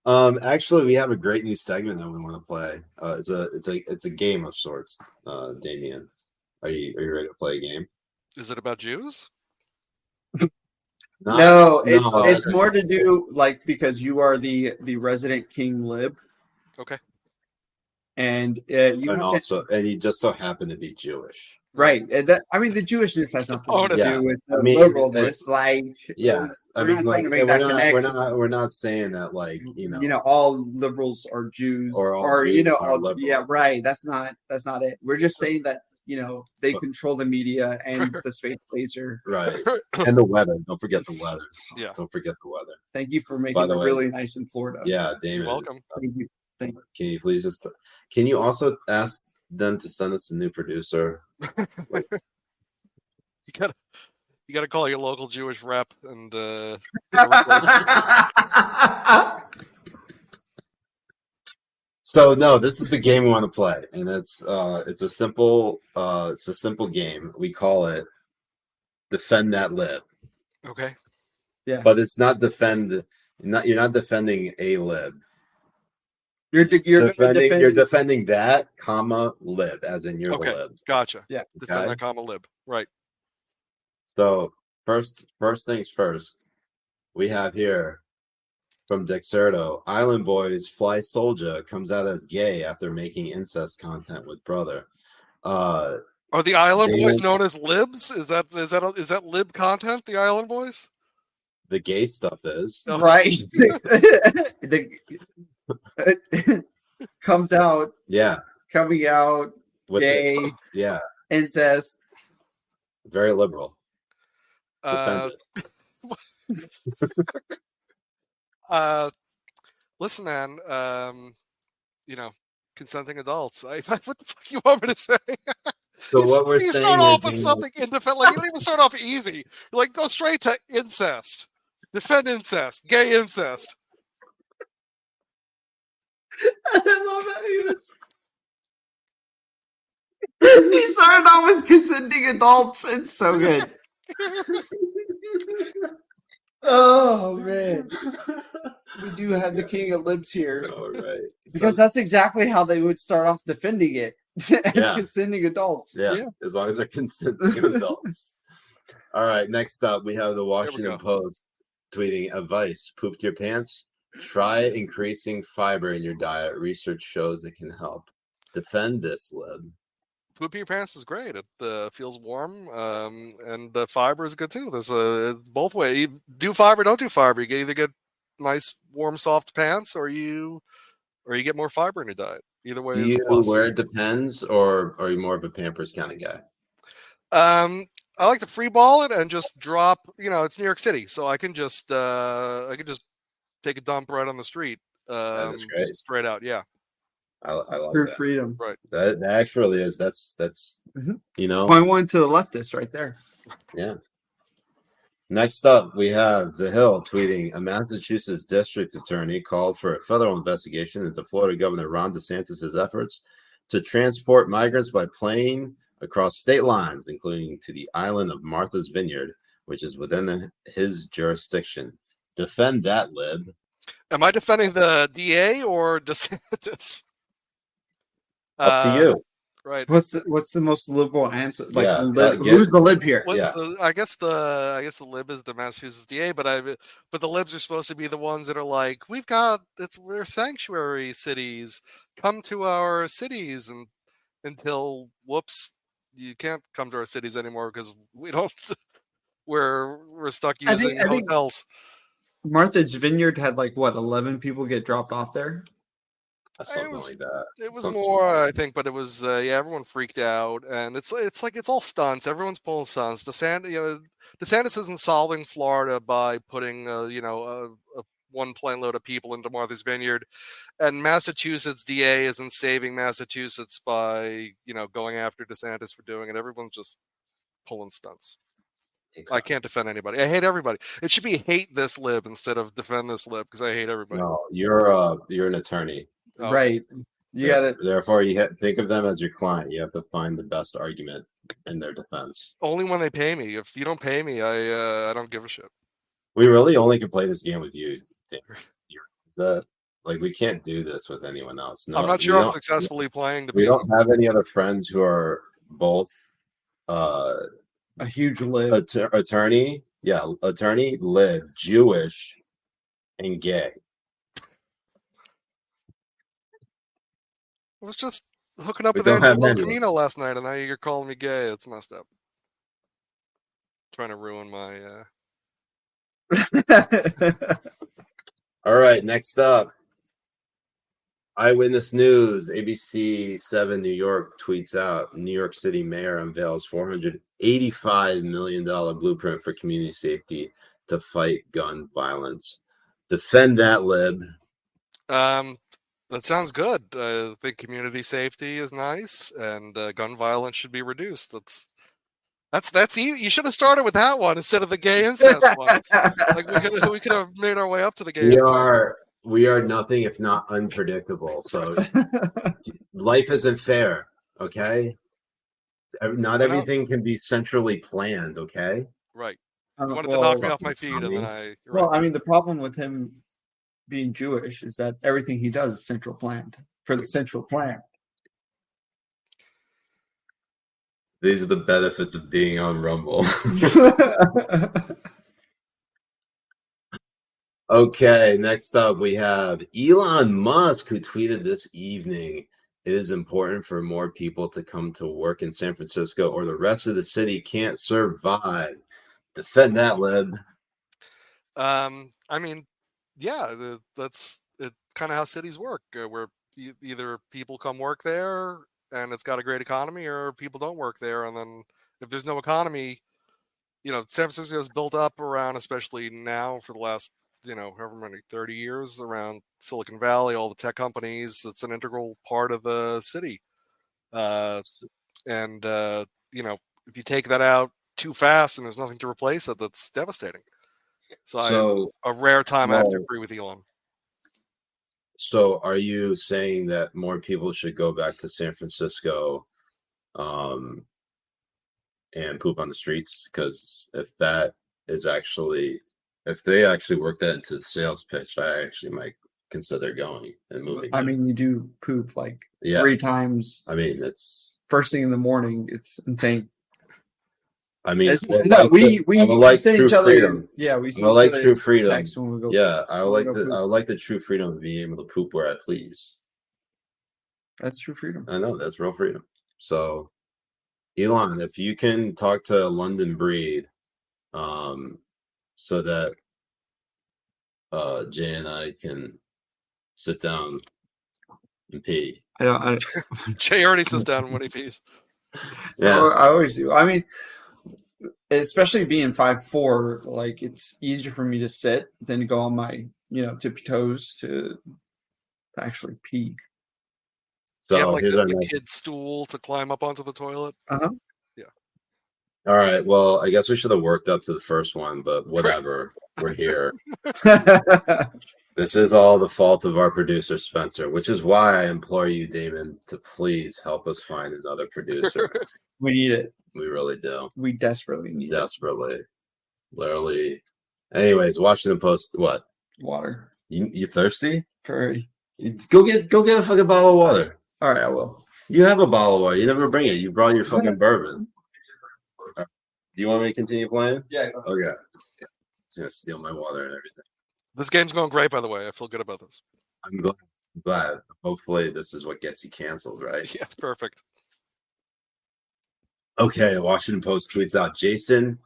Actually, we have a great new segment that we want to play. It's a game of sorts. Damien, are you ready to play a game? Is it about Jews? No, it's it's more to do like because you are the resident king lib, Okay. and you and have to, he just so happened to be Jewish. right. And that, I mean, the Jewishness has It's a nothing to bonus. do with the I mean, liberalness. Like, Yeah, I we're mean, not like trying to make that connection. we're not saying that, like, all liberals are Jews, or all or Jews are all, liberal. yeah, right. That's not it. We're just saying that they control the media and the space laser. Right, and the weather. Don't forget the weather. Yeah. Don't forget the weather. Thank you for By making it the way, really nice in Florida. Yeah, Damon. You're welcome. Thank you. Can you please can you also ask them to send us a new producer? You gotta call your local Jewish rep and So no, this is the game we want to play, and it's a simple game. We call it Defend That Lib. Okay. Yeah. But it's not you're not defending a lib. You're defending that, comma, lib, as in you're Okay. the lib. Gotcha. Yeah. Defend that comma lib. Right. So first things first, we have here from Dexerto, Island Boys Fly Soldier comes out as gay after making incest content with brother. Are the Island Boys known as libs? Is that lib content? The Island Boys? The gay stuff is right. Comes out. Yeah. Coming out. With gay. Yeah. Incest. Very liberal. Listen, man. Consenting adults. What the fuck you want me to say? So what we're saying start off with is, something indefensible. Like, you don't even start off easy. You're like, go straight to incest. Defend incest. Gay incest. I love how he started off with consenting adults. It's so good. Oh man, we do have the king of libs here. All right, because that's exactly how they would start off defending it as consenting adults. Yeah, as long as they're consenting adults. All right, next up we have the Washington Post tweeting advice: pooped your pants? Try increasing fiber in your diet. Research shows it can help. Defend this, lib. Pooping your pants is great. It feels warm, and the fiber is good too. There's both ways. You do fiber, don't do fiber. You either get nice, warm, soft pants, or you get more fiber in your diet. Either way, do is you a plus. wear it depends, or are you more of a Pampers kind of guy? I like to free ball it and just drop. It's New York City, so I can just take a dump right on the street. That's great. Straight out, yeah. I love Pure that. freedom. Right. That actually is that's Point one to the leftist right there. Yeah. Next up, we have The Hill tweeting a Massachusetts district attorney called for a federal investigation into Florida Governor Ron DeSantis' efforts to transport migrants by plane across state lines, including to the island of Martha's Vineyard, which is within his jurisdiction. Defend that, lib. Am I defending the DA or DeSantis? Up to you. Right. What's the most liberal answer? Like, Yeah, who's the lib here? I guess the lib is the Massachusetts DA, but the libs are supposed to be the ones that are like, we're sanctuary cities. Come to our cities, and until whoops, you can't come to our cities anymore because we don't. We're stuck using hotels. Martha's Vineyard had 11 people get dropped off there. Something like that. It was more, I think, but it was everyone freaked out, and it's all stunts. Everyone's pulling stunts. DeSantis isn't solving Florida by putting a one plane load of people into Martha's Vineyard, and Massachusetts DA isn't saving Massachusetts by going after DeSantis for doing it. Everyone's just pulling stunts. I can't defend anybody. I hate everybody. It should be hate this lib instead of defend this lib because I hate everybody. No, you're an attorney. Oh. Right. You got it. Therefore, think of them as your client. You have to find the best argument in their defense. Only when they pay me. If you don't pay me, I don't give a shit. We really only can play this game with you. Is that like we can't do this with anyone else? No, I'm not sure I'm successfully playing. We don't have any other friends who are both A huge lib. attorney, lib, Jewish, and gay. I was just hooking up We with don't have Angelo many. Camino last night, and now you're calling me gay. It's messed up. Trying to ruin my. All right, next up. Eyewitness News, ABC 7 New York tweets out, New York City mayor unveils $485 million blueprint for community safety to fight gun violence. Defend that, lib. That sounds good. I think community safety is nice, and gun violence should be reduced. That's easy. You should have started with that one instead of the gay incest one. Like we could have made our way up to the gay incest. We are nothing if not unpredictable. So life isn't fair, okay? Not everything can be centrally planned, okay? Right. You wanted to knock me off my feet, and then I. Well, I mean, the problem with him being Jewish is that everything he does is central planned for the central plan. These are the benefits of being on Rumble. Okay, next up we have Elon Musk, who tweeted this evening, it is important for more people to come to work in San Francisco or the rest of the city can't survive. Defend that, lib. I mean, yeah, that's kind of how cities work, where either people come work there and it's got a great economy, or people don't work there. And then if there's no economy, San Francisco is built up around, especially now for the last, however many, 30 years, around Silicon Valley, all the tech companies. It's an integral part of the city. If you take that out too fast and there's nothing to replace it, that's devastating. So a rare time I have to agree with Elon. So are you saying that more people should go back to San Francisco and poop on the streets? Because if they actually work that into the sales pitch, I actually might consider going and moving. I mean, you do poop like 3 times. I mean, it's first thing in the morning. It's insane. I mean, we send each other. Freedom. Yeah, we send like true freedom. Text when we go. Yeah, I would like the true freedom of being able to poop where I please. That's true freedom. I know that's real freedom. So, Elon, if you can talk to London Breed, so that Jay and I can sit down and pee. Jay already sits down when he pees. Yeah, I always do. I mean, especially being 5'4", like it's easier for me to sit than to go on my tippy toes to actually pee. So you have like the kid stool to climb up onto the toilet. Yeah. All right. Well, I guess we should have worked up to the first one, but whatever. We're here. This is all the fault of our producer, Spencer, which is why I implore you, Damin, to please help us find another producer. We need it. We really do. We desperately need it. Literally. Anyways, Washington Post, what? Water. You thirsty? Very. Go get a fucking bottle of water. All right, I will. You have a bottle of water. You never bring it. You brought your fucking bourbon. Do you want me to continue playing? Yeah. Okay. He's gonna steal my water and everything. This game's going great, by the way. I feel good about this. I'm glad. Hopefully, this is what gets you canceled, right? Yeah, perfect. Okay, Washington Post tweets out Jason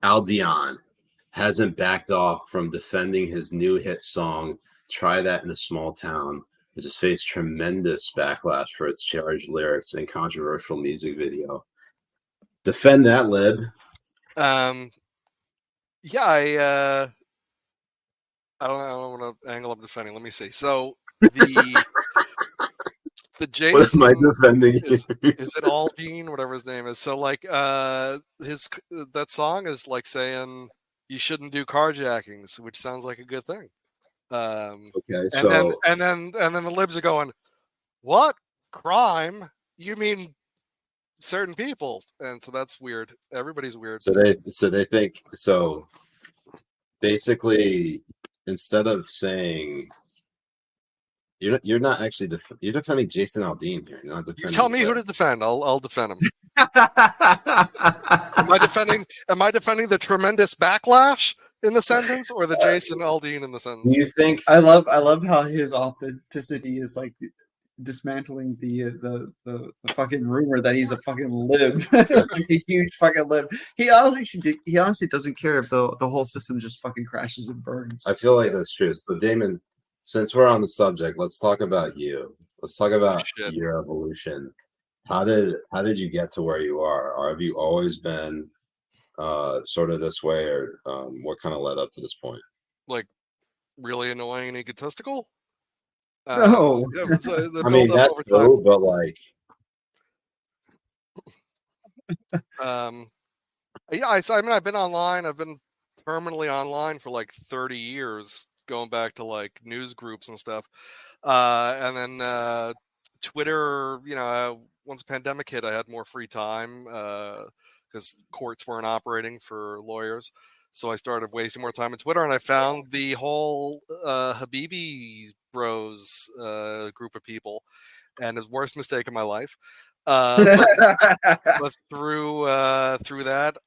Aldean hasn't backed off from defending his new hit song, Try That in a Small Town, which has faced tremendous backlash for its charged lyrics and controversial music video. Defend that, lib. Yeah, I don't want to angle up defending. Let me see. So the What am I Jason defending? is it Aldean, whatever his name is. So like that song is like saying you shouldn't do carjackings, which sounds like a good thing. Okay, and so then the libs are going, what crime? You mean certain people? And so that's weird. Everybody's weird. so they think so. Basically, instead of saying you're not actually you're defending Jason Aldean here. You're not defending. You tell me who to defend. I'll defend him. Am I defending the tremendous backlash in the sentence or the Jason Aldean in the sentence? Do you think I love how his authenticity is like dismantling the fucking rumor that he's a fucking lib, like a huge fucking lib. He honestly doesn't care if the whole system just fucking crashes and burns. I feel like that's true. So Damon, since we're on the subject, let's talk about you. Let's talk about your evolution. How did you get to where you are? Or have you always been sort of this way, or what kind of led up to this point? Like really annoying and egotistical? No. I mean that's true, but like yeah, I mean I've been online. I've been permanently online for like 30 years, going back to like news groups and stuff. And then Twitter, once the pandemic hit, I had more free time because courts weren't operating for lawyers. So I started wasting more time on Twitter, and I found the whole Habibi Bros group of people, and it was the worst mistake of my life. But through that,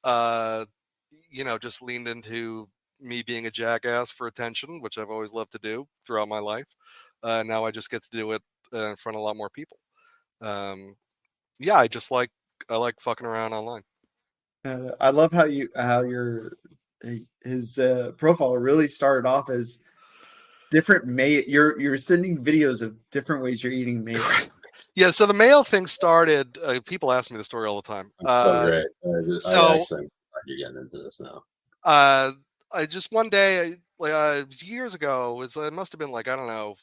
just leaned into me being a jackass for attention, which I've always loved to do throughout my life. Now I just get to do it in front of a lot more people. I like fucking around online. I love how his profile really started off as different mayo. You're sending videos of different ways you're eating mayo. Yeah, so the Mayo thing started. People ask me the story all the time. So great. I actually you're getting into this now. I just one day, years ago, it must have been like, I don't know,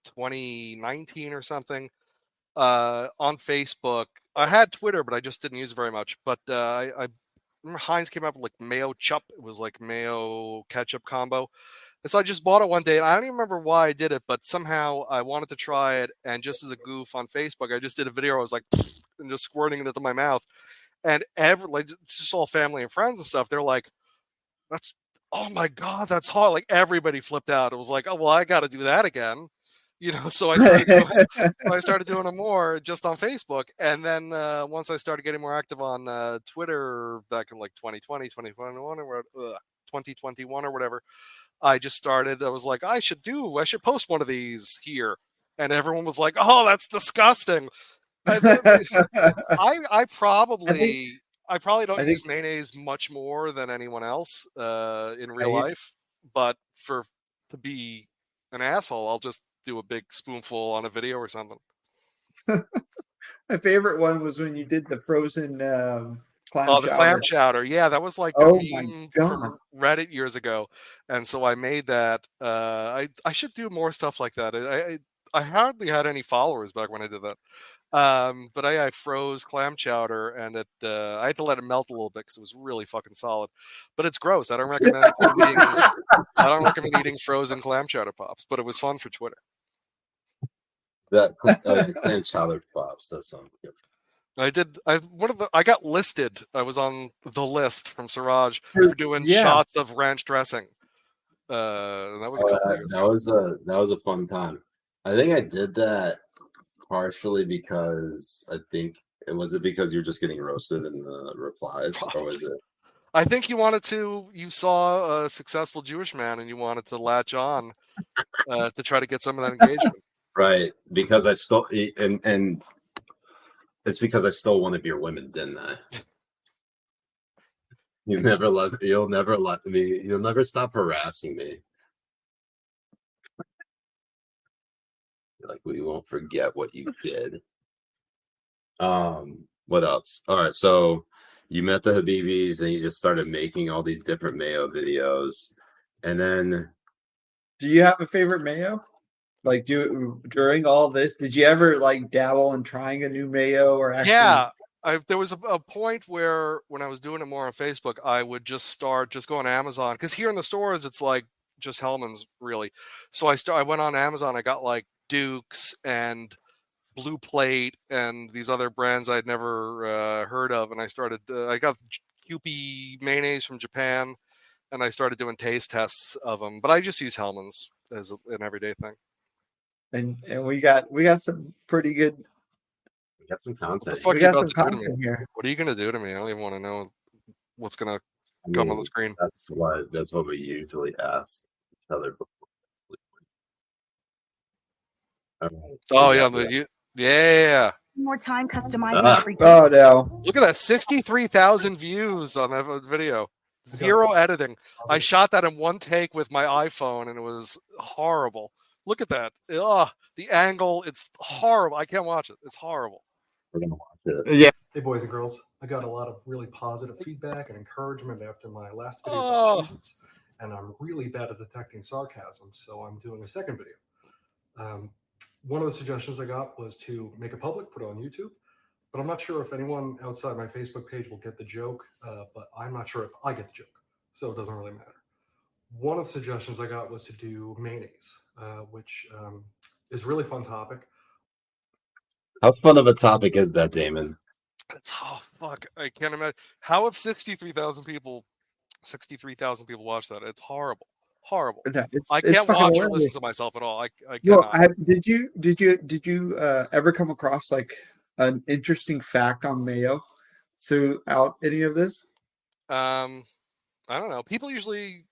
2019 or something. On Facebook, I had Twitter, but I just didn't use it very much. But I remember Heinz came up with like Mayo Chup. It was like Mayo ketchup combo. And so I just bought it one day, and I don't even remember why I did it, but somehow I wanted to try it. And just as a goof on Facebook, I just did a video. I was like, and just squirting it into my mouth. And just all family and friends and stuff, they're like, oh my God, that's hot. Like everybody flipped out. It was like, oh, well, I got to do that again. So I started doing it more just on Facebook. And then once I started getting more active on Twitter back in like 2020, 2021 or 2021 or whatever, I was like, I should post one of these here. And everyone was like, oh, that's disgusting. I probably don't use mayonnaise much more than anyone else in real life. But to be an asshole, I'll just do a big spoonful on a video or something. My favorite one was when you did the frozen clam chowder. The clam chowder. Yeah, that was like a meme from Reddit years ago. And so I made that. I should do more stuff like that. I hardly had any followers back when I did that. But I froze clam chowder, and I had to let it melt a little bit because it was really fucking solid. But it's gross. I don't recommend eating frozen clam chowder pops. But it was fun for Twitter. The clam chowder pops. That sounds good. I got listed. I was on the list from Siraj for doing shots of ranch dressing. That was a couple years ago. That was a fun time. I think I did that partially because because you're just getting roasted in the replies, or was it? I think you saw a successful Jewish man and you wanted to latch on to try to get some of that engagement. Right, because I stole, and it's because I stole one of your women, didn't I? You'll never stop harassing me. You're like, we won't forget what you did. What else? All right, so you met the Habibis and you just started making all these different mayo videos, and then do you have a favorite mayo? Like during all this, did you ever like dabble in trying a new mayo or actually? Yeah, there was a point where when I was doing it more on Facebook, I would just go on Amazon, because here in the stores it's like just Hellman's really. So I went on Amazon. I got like Duke's and Blue Plate and these other brands I'd never heard of, and I got Kewpie mayonnaise from Japan, and I started doing taste tests of them. But I just use Hellman's as an everyday thing. And we got some pretty good. We got some What the content. fuck We you got about some to do to me? content here. What are you gonna do to me? I don't even want to know what's gonna I come on mean, the screen. That's what we usually ask each other before. All right. Oh yeah, yeah. More time customizing Ah. every Oh piece. no! Look at that, 63,000 views on that video. Zero editing. I shot that in one take with my iPhone, and it was horrible. Look at that. Ugh, the angle, it's horrible. I can't watch it. It's horrible. We're gonna watch it. Yeah. Hey, boys and girls. I got a lot of really positive feedback and encouragement after my last video Oh. about cheeses, and I'm really bad at detecting sarcasm, so I'm doing a second video. One of the suggestions I got was to make it public, put it on YouTube, but I'm not sure if anyone outside my Facebook page will get the joke, but I'm not sure if I get the joke, so it doesn't really matter. One of the suggestions I got was to do mayonnaise, which is a really fun topic. How fun of a topic is that, Damin? Oh fuck! I can't imagine. How have 63,000 people watch that? It's horrible. Horrible. I can't watch or listen to myself at all. I cannot. Did you ever come across like an interesting fact on mayo throughout any of this? I don't know. People usually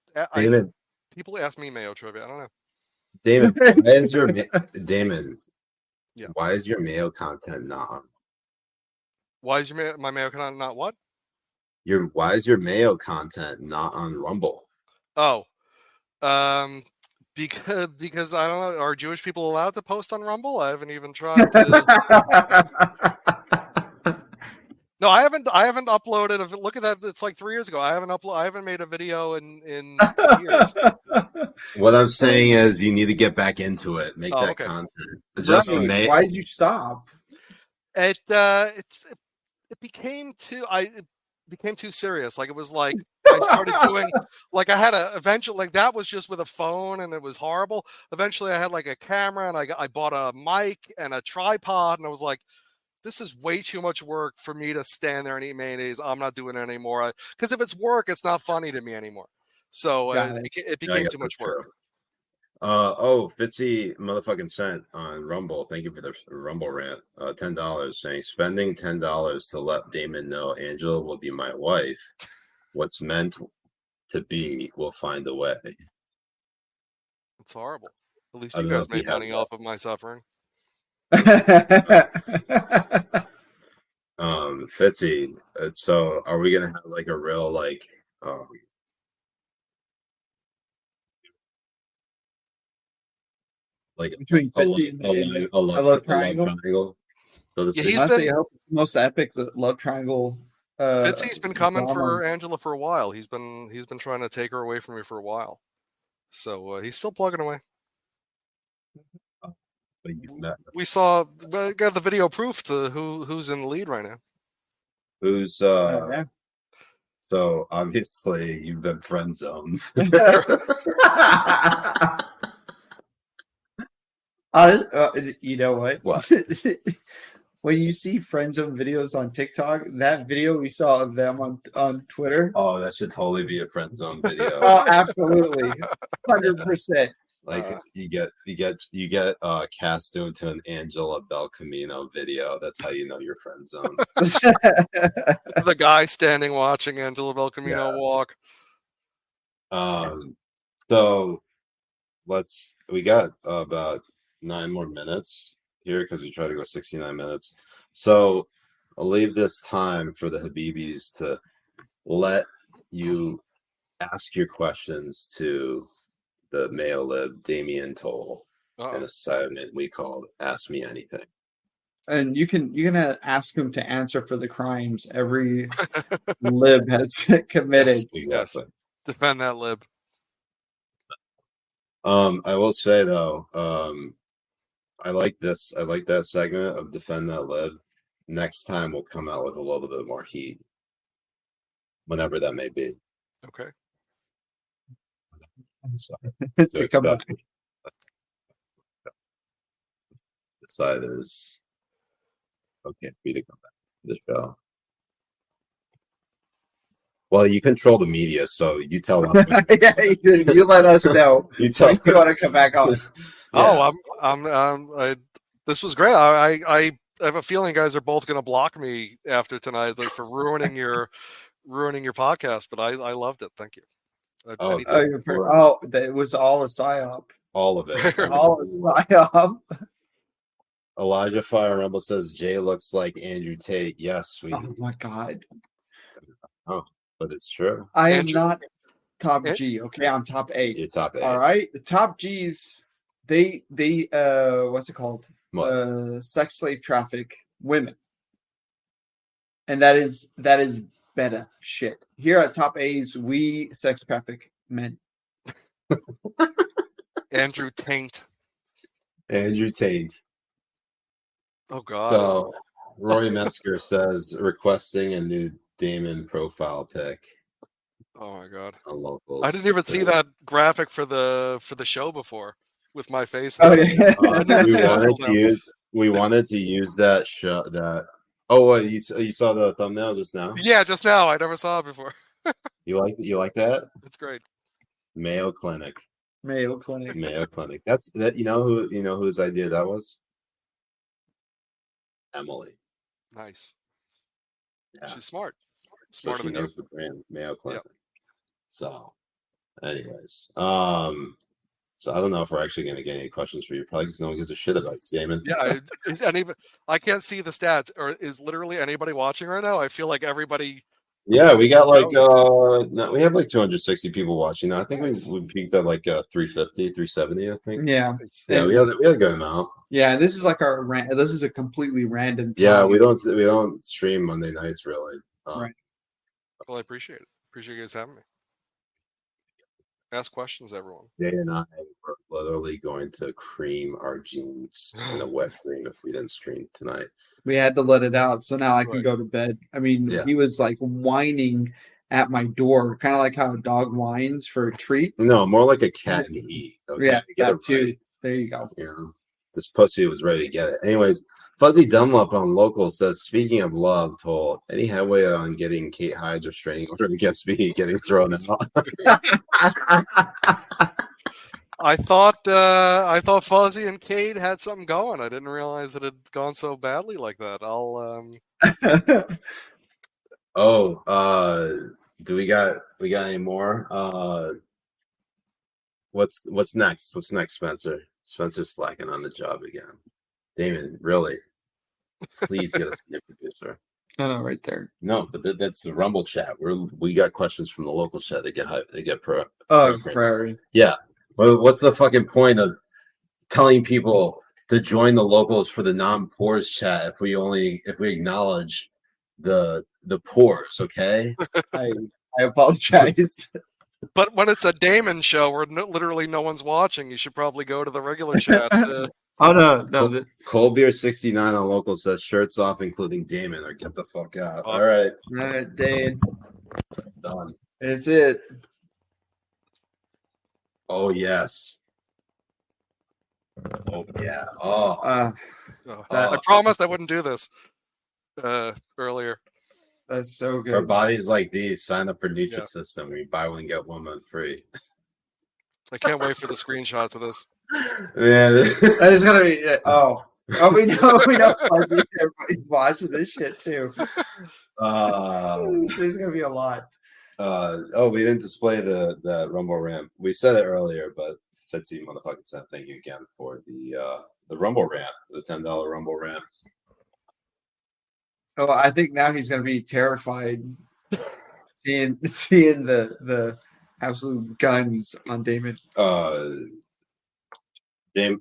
people ask me Mayo trivia. I don't know. Damin, why is your Damin? Yeah. Why is your Mayo content not on? Why is my Mayo content not what? Why is your Mayo content not on Rumble? Oh, because I don't know. Are Jewish people allowed to post on Rumble? I haven't even tried. No, I haven't uploaded. Look at that. It's like 3 years ago. I haven't made a video in years. What I'm saying is, you need to get back into it. Make that okay. content. Just the Mayo. Why did you stop? It became too serious. Like it was like I started doing like I had eventually like that was just with a phone and it was horrible. Eventually I had like a camera and I bought a mic and a tripod and I was like, this is way too much work for me to stand there and eat mayonnaise. I'm not doing it anymore. Because if it's work, it's not funny to me anymore. So it became too much work. Fitzy motherfucking cent on Rumble. Thank you for the Rumble rant. $10 saying spending $10 to let Damin know Angela will be my wife. What's meant to be will find a way. It's horrible. At least you guys made money off of my suffering. Fitzy. So are we gonna have like a real like between 50 and a love triangle? So yeah, I hope it's the most epic love triangle. Fitzy's been coming for Angela for a while. He's been trying to take her away from me for a while. So he's still plugging away. We got the video proof to who's in the lead right now. Who's so obviously you've been friend zoned. You know what? When you see friend zone videos on TikTok, that video we saw of them on Twitter. Oh, that should totally be a friend zone video. Oh, absolutely, 100%. Like you get cast into an Angela Belcamino video. That's how you know you're friend zone. The guy standing watching Angela Belcamino walk. So we got about 9 more minutes here because we try to go 69 minutes. So I'll leave this time for the Habibis to let you ask your questions to the Mayo Lib Damien Toell in a segment we called Ask Me Anything. And you can ask him to answer for the crimes every lib has committed. Yes, exactly. Yes. Defend that lib. I will say though, I like this. I like that segment of Defend That Lib. Next time we'll come out with a little bit more heat. Whenever that may be. Okay. To come back. The side is okay for you to come back to the show. Well, you control the media, so you tell them. Yeah, you let us know. You tell When you want to come back on. Oh, this was great. I have a feeling you guys are both going to block me after tonight, like for ruining your podcast. But I loved it. Thank you. That was all a psyop. All of it. All a psyop. Elijah Fire Rumble says Jay looks like Andrew Tate. Yes, we. Oh my god. Oh, but it's true. I am not top G. Okay, I'm top A. You're top A. All right, the top G's. They what's it called? What? Sex slave traffic women, and that is better shit. Here at top A's, we sex traffic men. Andrew Taint. Andrew Tate. Oh God. So Roy Metzger says requesting a new Damin profile pic. Oh my God. On Locals. I didn't even see that graphic for the show before with my face. Oh yeah. We wanted to use that show that. Oh, you saw the thumbnail just now? Yeah, just now. I never saw it before. You like that? It's great. Mayo Clinic. Mayo Clinic. Mayo Clinic. That's that. You know whose idea that was? Emily. Nice. Yeah. She's smart. So Smarter she than you. knows the brand Mayo Clinic. Yep. So, anyways, so I don't know if we're actually going to get any questions for you. Probably because no one gives a shit about Damin. Yeah, I can't see the stats. Or is literally anybody watching right now? I feel like everybody. Yeah, we got like no, we have like 260 people watching now. I think Nice. we peaked at like 350, 370. I think. Yeah. Yeah, we had a good amount. Yeah, this is like this is a completely random. Yeah, time. we don't stream Monday nights really. Right. Well, I appreciate it. Appreciate you guys having me. Ask questions, everyone. Jay and I were literally going to cream our jeans in a wet cream if we didn't stream tonight. We had to let it out, so now I can Right. go to bed. I mean, Yeah. he was like whining at my door, kind of like how a dog whines for a treat. No, more like a cat in heat. Okay? Yeah, Get that it too. right. There you go. You know, this pussy was ready to get it. Anyways, Fuzzy Dunlop on Local says, speaking of love, Toell, any headway on getting Kate Hyde's restraining order against me getting thrown out? I thought Fuzzy and Cade had something going. I didn't realize it had gone so badly like that. Do we got any more? What's next? What's next, Spencer? Spencer's slacking on the job again. Damin, really? Please get us a new producer. No, right there. No, but that's the Rumble chat. We got questions from the local chat. They get pro. Oh, preference. Prairie. Yeah. Well, what's the fucking point of telling people to join the locals for the non-poors chat if we acknowledge the poors? Okay. I apologize. But when it's a Damon show where literally no one's watching, you should probably go to the regular chat. Oh no. Cold Beer 69 on local says shirts off, including Damin, or get the fuck out. All right. All right, Dane. Done. It's it. Oh yes. Oh yeah. Oh. I promised I wouldn't do this earlier. That's so good. For bodies like these, sign up for Nutrisystem. We buy one get 1 month free. I can't wait for the screenshots of this. Yeah, that is gonna be. We know. Everybody's watching this shit too. There's gonna be a lot. We didn't display the Rumble ramp. We said it earlier, but Fitzy motherfucking said thank you again for the Rumble ramp, the $10 Rumble ramp. Oh, I think now he's gonna be terrified seeing the absolute guns on Damin. Dame,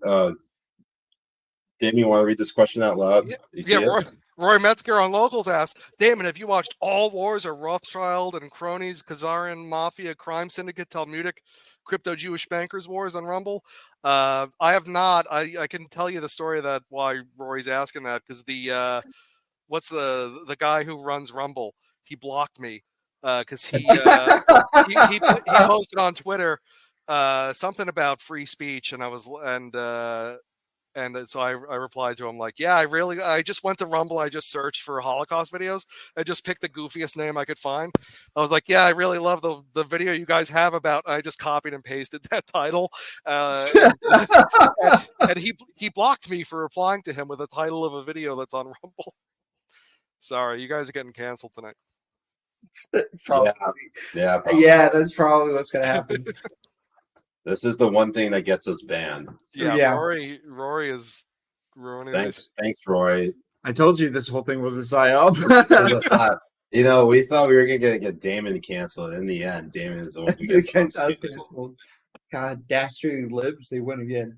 you want to read this question out loud? Yeah, Roy Metzger on Locals asks, Damon, have you watched All Wars or Rothschild and Cronies, Khazarian Mafia, Crime Syndicate, Talmudic, Crypto Jewish Bankers Wars on Rumble? I have not. I can tell you the story of that, why Roy's asking that, because what's the guy who runs Rumble? He blocked me because he posted on Twitter something about free speech, and so I replied to him like, yeah, I just went to Rumble. I just searched for Holocaust videos. I just picked the goofiest name I could find. I was like, yeah, I really love the video you guys have about, I just copied and pasted that title. And he blocked me for replying to him with the title of a video that's on Rumble. Sorry, you guys are getting canceled tonight. Probably. Yeah, Yeah, that's probably what's going to happen. This is the one thing that gets us banned. Yeah. Rory is ruining Thanks, Rory. I told you this whole thing was a psyop. You know, we thought we were gonna get Damin canceled. In the end, Damin is the one who gets canceled. God, dastardly libs, they win again.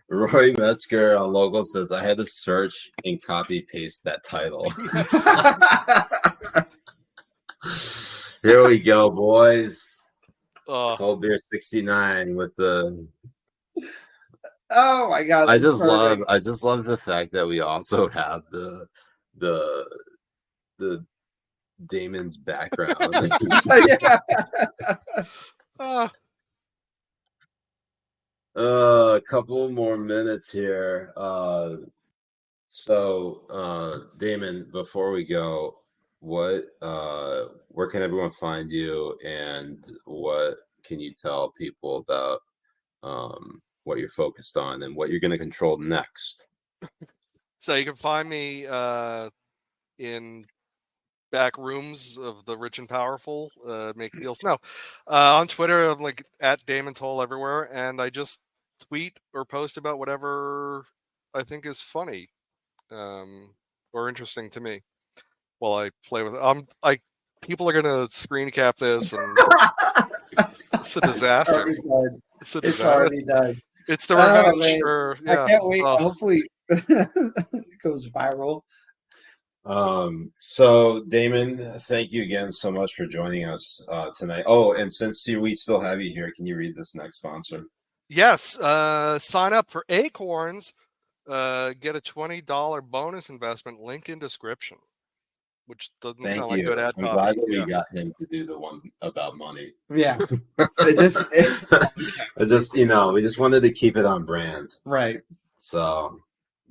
Roy Metzger on Local says, I had to search and copy paste that title. Here we go, boys. Cold Beer 69 with the. Oh my God! I just love the fact that we also have the Damon's background. A couple more minutes here. So Damon, before we go, where can everyone find you, and what can you tell people about what you're focused on and what you're going to control next? So you can find me in back rooms of the rich and powerful, make deals. No, on Twitter, I'm like at Damon Toell everywhere, and I just tweet or post about whatever I think is funny or interesting to me while I play with it. People are gonna screen cap this, and it's a disaster. It's already done. It's the revenge for. Yeah. I can't wait. Hopefully, it goes viral. So Damon, thank you again so much for joining us tonight. Oh, and since we still have you here, can you read this next sponsor? Yes. Sign up for Acorns. Get a $20 bonus investment. Link in description. Which doesn't sound like good ad copy. I'm glad that we got him to do the one about money. Yeah. We just wanted to keep it on brand. Right. So,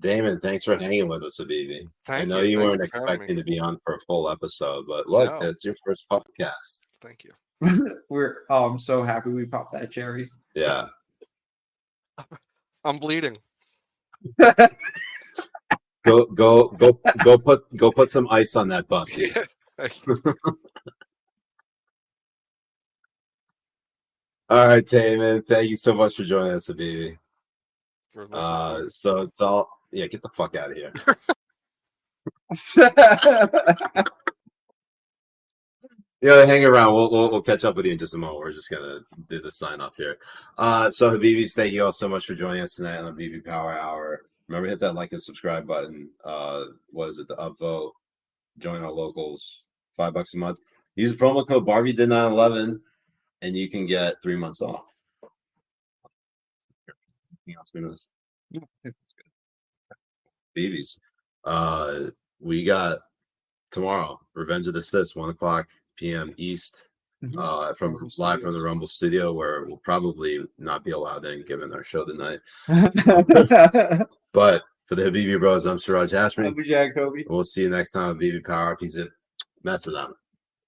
Damon, thanks for hanging with us, Habibi. I know you weren't expecting to be on for a full episode, but look, it's your first podcast. Thank you. I'm so happy we popped that cherry. Yeah. I'm bleeding. Go put some ice on that bussy. Yeah, all right, Damon. Thank you so much for joining us, Habibi. So it's all get the fuck out of here. Hang around. We'll catch up with you in just a moment. We're just gonna do the sign off here. So Habibis, thank you all so much for joining us tonight on the Habibi Power Hour. Remember, hit that like and subscribe button. What is it? The upvote. Join our locals. $5 a month. Use the promo code Barbie did 911, and you can get 3 months off. Anything else we missed? I think that's good. Babies. We got tomorrow. Revenge of the Sis, 1:00 p.m. East. Live from the Rumble studio, where we'll probably not be allowed in given our show tonight. But for the Habibi Bros, I'm Siraj Hashmi. I'm Jay Kobbe. We'll see you next time on Habibi Power. Peace. Mess it up.